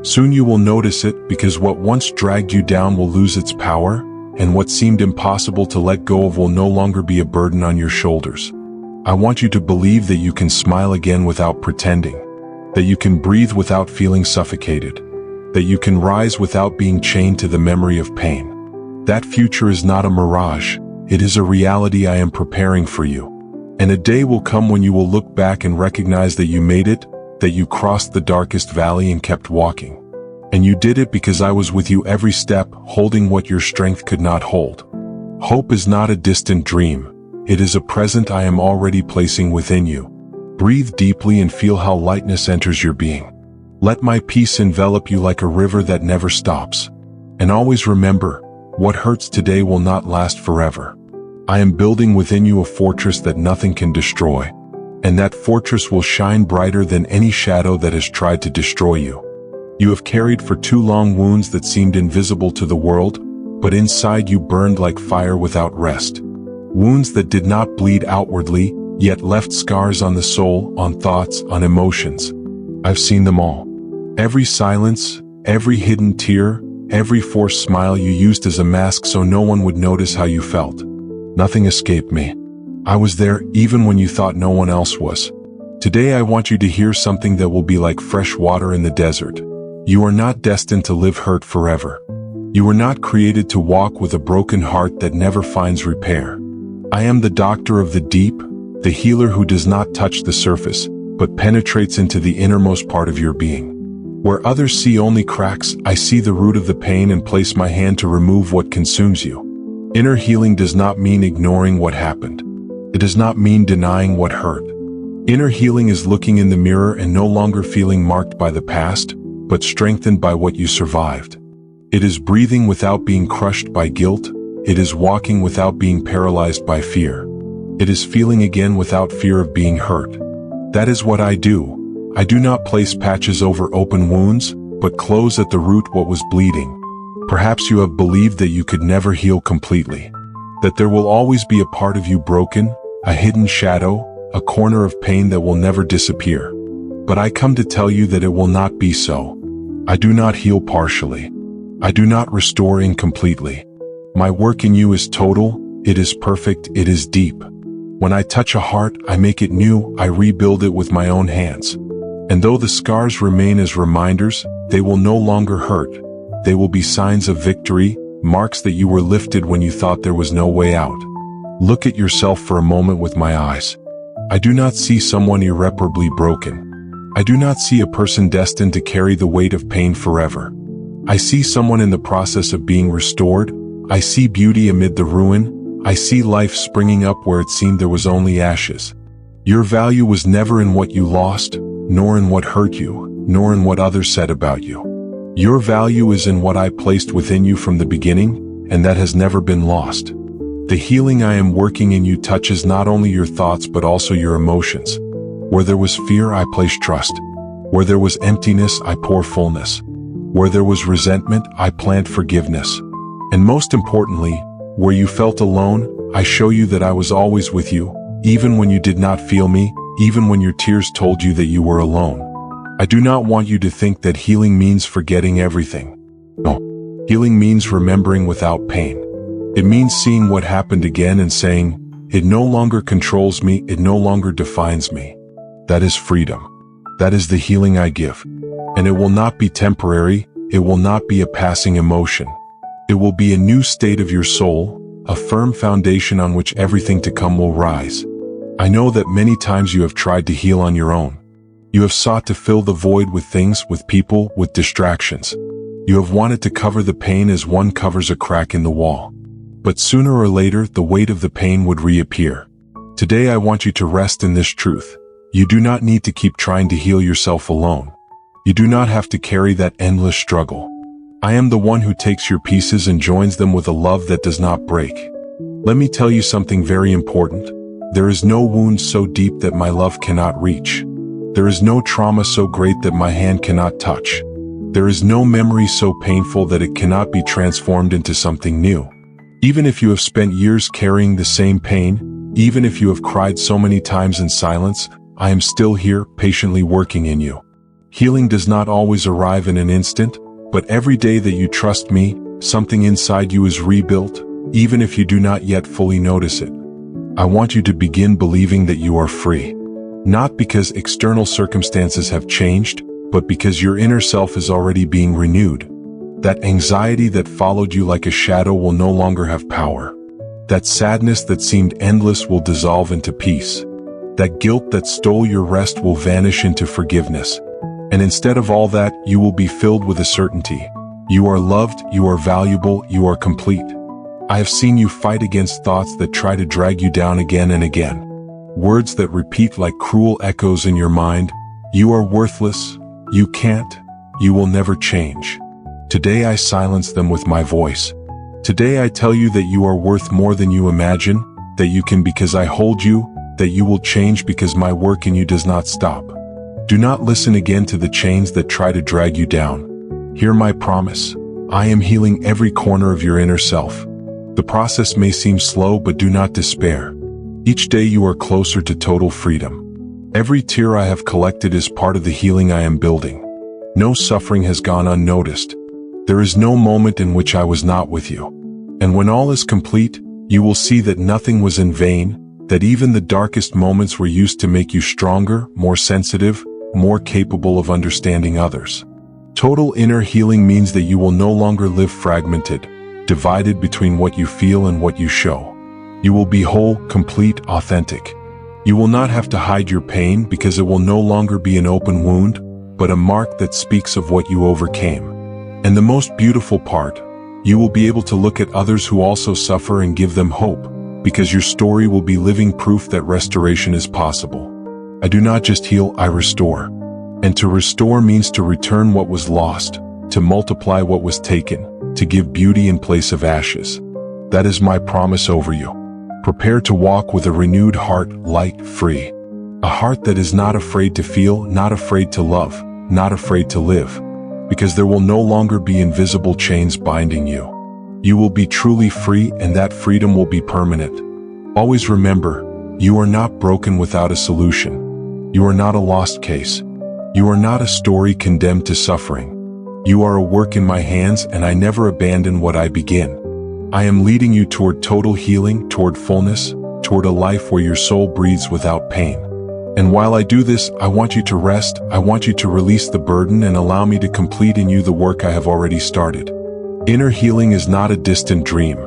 Soon you will notice it, because what once dragged you down will lose its power, and what seemed impossible to let go of will no longer be a burden on your shoulders. I want you to believe that you can smile again without pretending, that you can breathe without feeling suffocated, that you can rise without being chained to the memory of pain. That future is not a mirage, it is a reality I am preparing for you. And a day will come when you will look back and recognize that you made it, that you crossed the darkest valley and kept walking. And you did it because I was with you every step, holding what your strength could not hold. Hope is not a distant dream. It is a present I am already placing within you. Breathe deeply and feel how lightness enters your being. Let my peace envelop you like a river that never stops. And always remember, what hurts today will not last forever. I am building within you a fortress that nothing can destroy. And that fortress will shine brighter than any shadow that has tried to destroy you. You have carried for too long wounds that seemed invisible to the world, but inside you burned like fire without rest. Wounds that did not bleed outwardly, yet left scars on the soul, on thoughts, on emotions. I've seen them all. Every silence, every hidden tear, every forced smile you used as a mask so no one would notice how you felt. Nothing escaped me. I was there even when you thought no one else was. Today I want you to hear something that will be like fresh water in the desert. You are not destined to live hurt forever. You were not created to walk with a broken heart that never finds repair. I am the doctor of the deep, the healer who does not touch the surface, but penetrates into the innermost part of your being. Where others see only cracks, I see the root of the pain and place my hand to remove what consumes you. Inner healing does not mean ignoring what happened. It does not mean denying what hurt. Inner healing is looking in the mirror and no longer feeling marked by the past, but strengthened by what you survived. It is breathing without being crushed by guilt. It is walking without being paralyzed by fear. It is feeling again without fear of being hurt. That is what I do. I do not place patches over open wounds, but close at the root what was bleeding. Perhaps you have believed that you could never heal completely, that there will always be a part of you broken, a hidden shadow, a corner of pain that will never disappear. But I come to tell you that it will not be so. I do not heal partially. I do not restore incompletely. My work in you is total, it is perfect, it is deep. When I touch a heart, I make it new, I rebuild it with my own hands. And though the scars remain as reminders, they will no longer hurt. They will be signs of victory, marks that you were lifted when you thought there was no way out. Look at yourself for a moment with my eyes. I do not see someone irreparably broken. I do not see a person destined to carry the weight of pain forever. I see someone in the process of being restored. I see beauty amid the ruin. I see life springing up where it seemed there was only ashes. Your value was never in what you lost, nor in what hurt you, nor in what others said about you. Your value is in what I placed within you from the beginning, and that has never been lost. The healing I am working in you touches not only your thoughts but also your emotions. Where there was fear, I place trust. Where there was emptiness, I pour fullness. Where there was resentment, I plant forgiveness. And most importantly, where you felt alone, I show you that I was always with you, even when you did not feel me, even when your tears told you that you were alone. I do not want you to think that healing means forgetting everything. No, healing means remembering without pain. It means seeing what happened again and saying, it no longer controls me, it no longer defines me. That is freedom. That is the healing I give. And it will not be temporary, it will not be a passing emotion. It will be a new state of your soul, a firm foundation on which everything to come will rise. I know that many times you have tried to heal on your own. You have sought to fill the void with things, with people, with distractions. You have wanted to cover the pain as one covers a crack in the wall. But sooner or later, the weight of the pain would reappear. Today I want you to rest in this truth. You do not need to keep trying to heal yourself alone. You do not have to carry that endless struggle. I am the one who takes your pieces and joins them with a love that does not break. Let me tell you something very important. There is no wound so deep that my love cannot reach. There is no trauma so great that my hand cannot touch. There is no memory so painful that it cannot be transformed into something new. Even if you have spent years carrying the same pain, even if you have cried so many times in silence, I am still here, patiently working in you. Healing does not always arrive in an instant, but every day that you trust me, something inside you is rebuilt, even if you do not yet fully notice it. I want you to begin believing that you are free. Not because external circumstances have changed, but because your inner self is already being renewed. That anxiety that followed you like a shadow will no longer have power. That sadness that seemed endless will dissolve into peace. That guilt that stole your rest will vanish into forgiveness. And instead of all that, you will be filled with a certainty. You are loved, you are valuable, you are complete. I have seen you fight against thoughts that try to drag you down again and again. Words that repeat like cruel echoes in your mind. You are worthless, you can't, you will never change. Today I silence them with my voice. Today I tell you that you are worth more than you imagine, that you can because I hold you, that you will change because my work in you does not stop. Do not listen again to the chains that try to drag you down. Hear my promise. I am healing every corner of your inner self. The process may seem slow, but do not despair. Each day you are closer to total freedom. Every tear I have collected is part of the healing I am building. No suffering has gone unnoticed. There is no moment in which I was not with you. And when all is complete, you will see that nothing was in vain, that even the darkest moments were used to make you stronger, more sensitive, more capable of understanding others. Total inner healing means that you will no longer live fragmented, divided between what you feel and what you show. You will be whole, complete, authentic. You will not have to hide your pain because it will no longer be an open wound, but a mark that speaks of what you overcame. And the most beautiful part, you will be able to look at others who also suffer and give them hope, because your story will be living proof that restoration is possible. I do not just heal, I restore. And to restore means to return what was lost, to multiply what was taken, to give beauty in place of ashes. That is my promise over you. Prepare to walk with a renewed heart, light, free. A heart that is not afraid to feel, not afraid to love, not afraid to live. Because there will no longer be invisible chains binding you. You will be truly free, and that freedom will be permanent. Always remember, you are not broken without a solution. You are not a lost case. You are not a story condemned to suffering. You are a work in my hands, and I never abandon what I begin. I am leading you toward total healing, toward fullness, toward a life where your soul breathes without pain. And while I do this, I want you to rest, I want you to release the burden and allow me to complete in you the work I have already started. Inner healing is not a distant dream.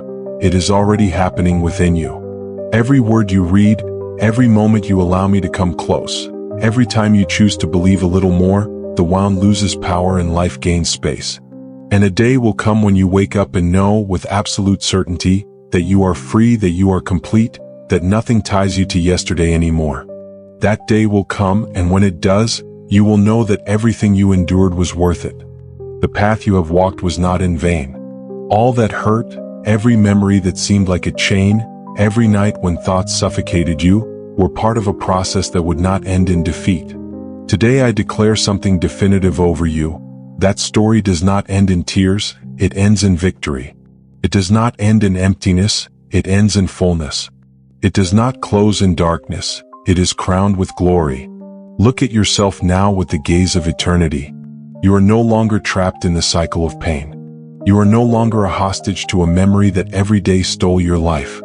It is already happening within you. Every word you read, Every moment you allow me to come close, every time you choose to believe a little more, the wound loses power and life gains space. And a day will come when you wake up and know with absolute certainty that you are free, that you are complete, that nothing ties you to yesterday anymore. That day will come, and when it does, you will know that everything you endured was worth it. The path you have walked was not in vain. All that hurt, every memory that seemed like a chain, every night when thoughts suffocated you, were part of a process that would not end in defeat. Today I declare something definitive over you. That story does not end in tears, it ends in victory. It does not end in emptiness, it ends in fullness. It does not close in darkness, it is crowned with glory. Look at yourself now with the gaze of eternity. You are no longer trapped in the cycle of pain. You are no longer a hostage to a memory that every day stole your life.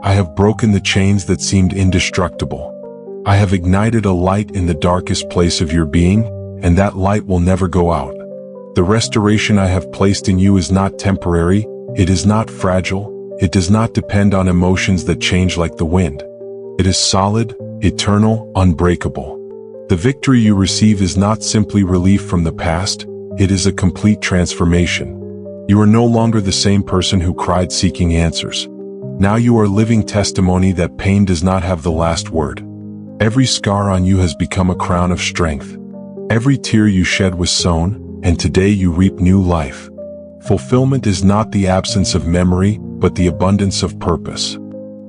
I have broken the chains that seemed indestructible. I have ignited a light in the darkest place of your being, and that light will never go out. The restoration I have placed in you is not temporary, it is not fragile, it does not depend on emotions that change like the wind. It is solid, eternal, unbreakable. The victory you receive is not simply relief from the past, it is a complete transformation. You are no longer the same person who cried seeking answers. Now you are living testimony that pain does not have the last word. Every scar on you has become a crown of strength. Every tear you shed was sown, and today you reap new life. Fulfillment is not the absence of memory, but the abundance of purpose.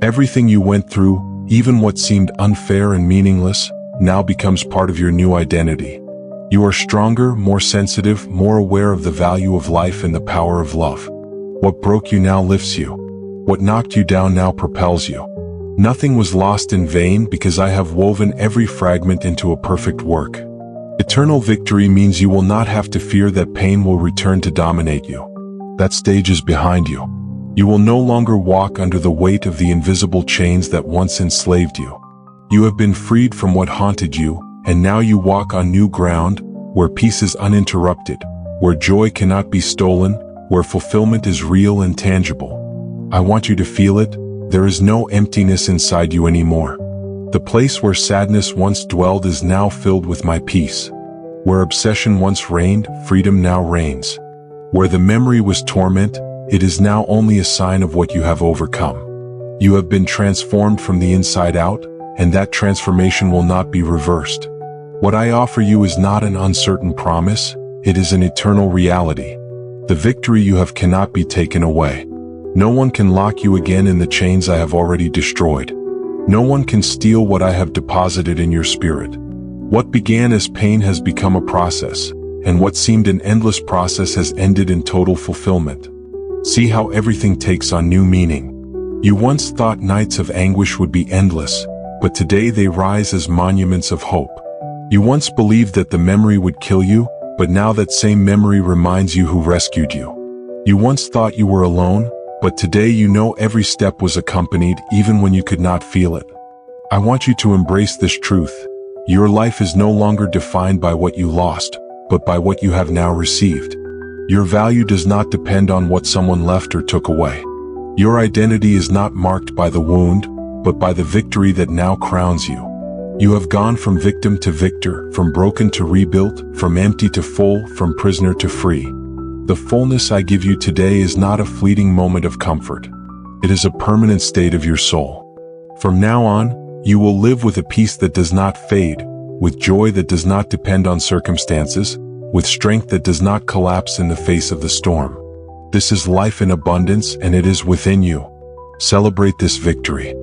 Everything you went through, even what seemed unfair and meaningless, now becomes part of your new identity. You are stronger, more sensitive, more aware of the value of life and the power of love. What broke you now lifts you. What knocked you down now propels you. Nothing was lost in vain because I have woven every fragment into a perfect work. Eternal victory means you will not have to fear that pain will return to dominate you. That stage is behind you. You will no longer walk under the weight of the invisible chains that once enslaved you. You have been freed from what haunted you, and now you walk on new ground, where peace is uninterrupted, where joy cannot be stolen, where fulfillment is real and tangible. I want you to feel it. There is no emptiness inside you anymore. The place where sadness once dwelled is now filled with my peace. Where obsession once reigned, freedom now reigns. Where the memory was torment, it is now only a sign of what you have overcome. You have been transformed from the inside out, and that transformation will not be reversed. What I offer you is not an uncertain promise, it is an eternal reality. The victory you have cannot be taken away. No one can lock you again in the chains I have already destroyed. No one can steal what I have deposited in your spirit. What began as pain has become a process, and what seemed an endless process has ended in total fulfillment. See how everything takes on new meaning. You once thought nights of anguish would be endless, but today they rise as monuments of hope. You once believed that the memory would kill you, but now that same memory reminds you who rescued you. You once thought you were alone, but today you know every step was accompanied even when you could not feel it. I want you to embrace this truth. Your life is no longer defined by what you lost, but by what you have now received. Your value does not depend on what someone left or took away. Your identity is not marked by the wound, but by the victory that now crowns you. You have gone from victim to victor, from broken to rebuilt, from empty to full, from prisoner to free. The fullness I give you today is not a fleeting moment of comfort. It is a permanent state of your soul. From now on, you will live with a peace that does not fade, with joy that does not depend on circumstances, with strength that does not collapse in the face of the storm. This is life in abundance, and it is within you. Celebrate this victory.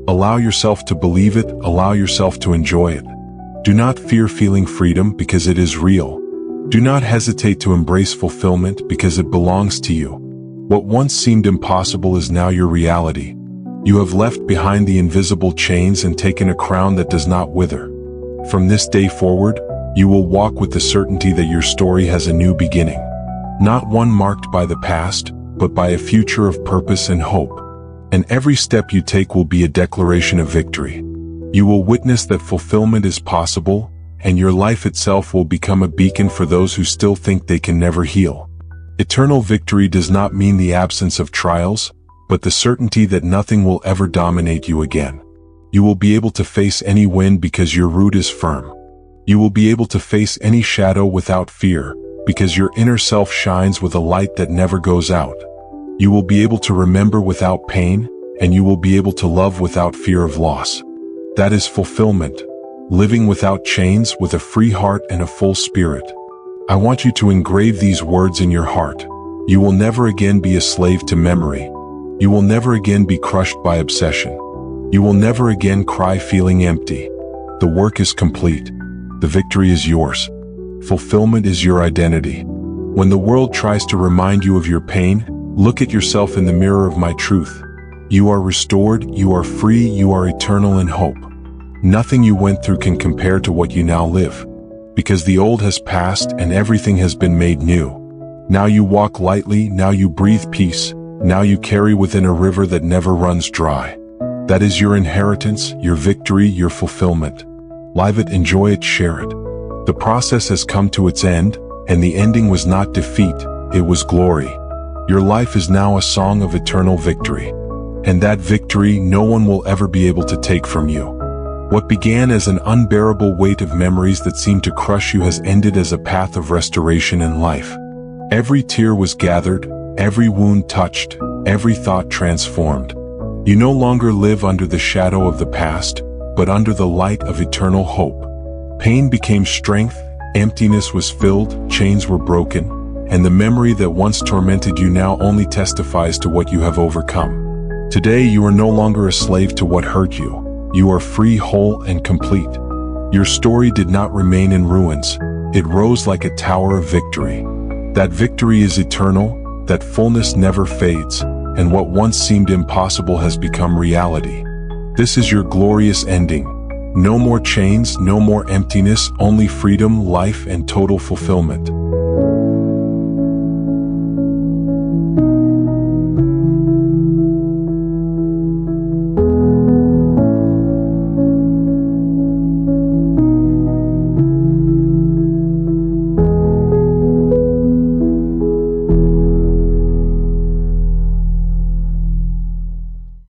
Allow yourself to believe it, allow yourself to enjoy it. Do not fear feeling freedom because it is real. Do not hesitate to embrace fulfillment because it belongs to you. What once seemed impossible is now your reality. You have left behind the invisible chains and taken a crown that does not wither. From this day forward, you will walk with the certainty that your story has a new beginning. Not one marked by the past, but by a future of purpose and hope. And every step you take will be a declaration of victory. You will witness that fulfillment is possible, and your life itself will become a beacon for those who still think they can never heal. Eternal victory does not mean the absence of trials, but the certainty that nothing will ever dominate you again. You will be able to face any wind because your root is firm. You will be able to face any shadow without fear, because your inner self shines with a light that never goes out. You will be able to remember without pain, and you will be able to love without fear of loss. That is fulfillment, living without chains, with a free heart and a full spirit. I want you to engrave these words in your heart. You will never again be a slave to memory. You will never again be crushed by obsession. You will never again cry feeling empty. The work is complete. The victory is yours. Fulfillment is your identity. When the world tries to remind you of your pain, look at yourself in the mirror of my truth. You are restored, you are free, you are eternal in hope. Nothing you went through can compare to what you now live. Because the old has passed and everything has been made new. Now you walk lightly, now you breathe peace, now you carry within a river that never runs dry. That is your inheritance, your victory, your fulfillment. Live it, enjoy it, share it. The process has come to its end, and the ending was not defeat, it was glory. Your life is now a song of eternal victory. And that victory no one will ever be able to take from you. What began as an unbearable weight of memories that seemed to crush you has ended as a path of restoration and life. Every tear was gathered, every wound touched, every thought transformed. You no longer live under the shadow of the past, but under the light of eternal hope. Pain became strength, emptiness was filled, chains were broken, and the memory that once tormented you now only testifies to what you have overcome. Today you are no longer a slave to what hurt you. You are free, whole, and complete. Your story did not remain in ruins. It rose like a tower of victory. That victory is eternal, that fullness never fades, and what once seemed impossible has become reality. This is your glorious ending. No more chains, no more emptiness, only freedom, life, and total fulfillment.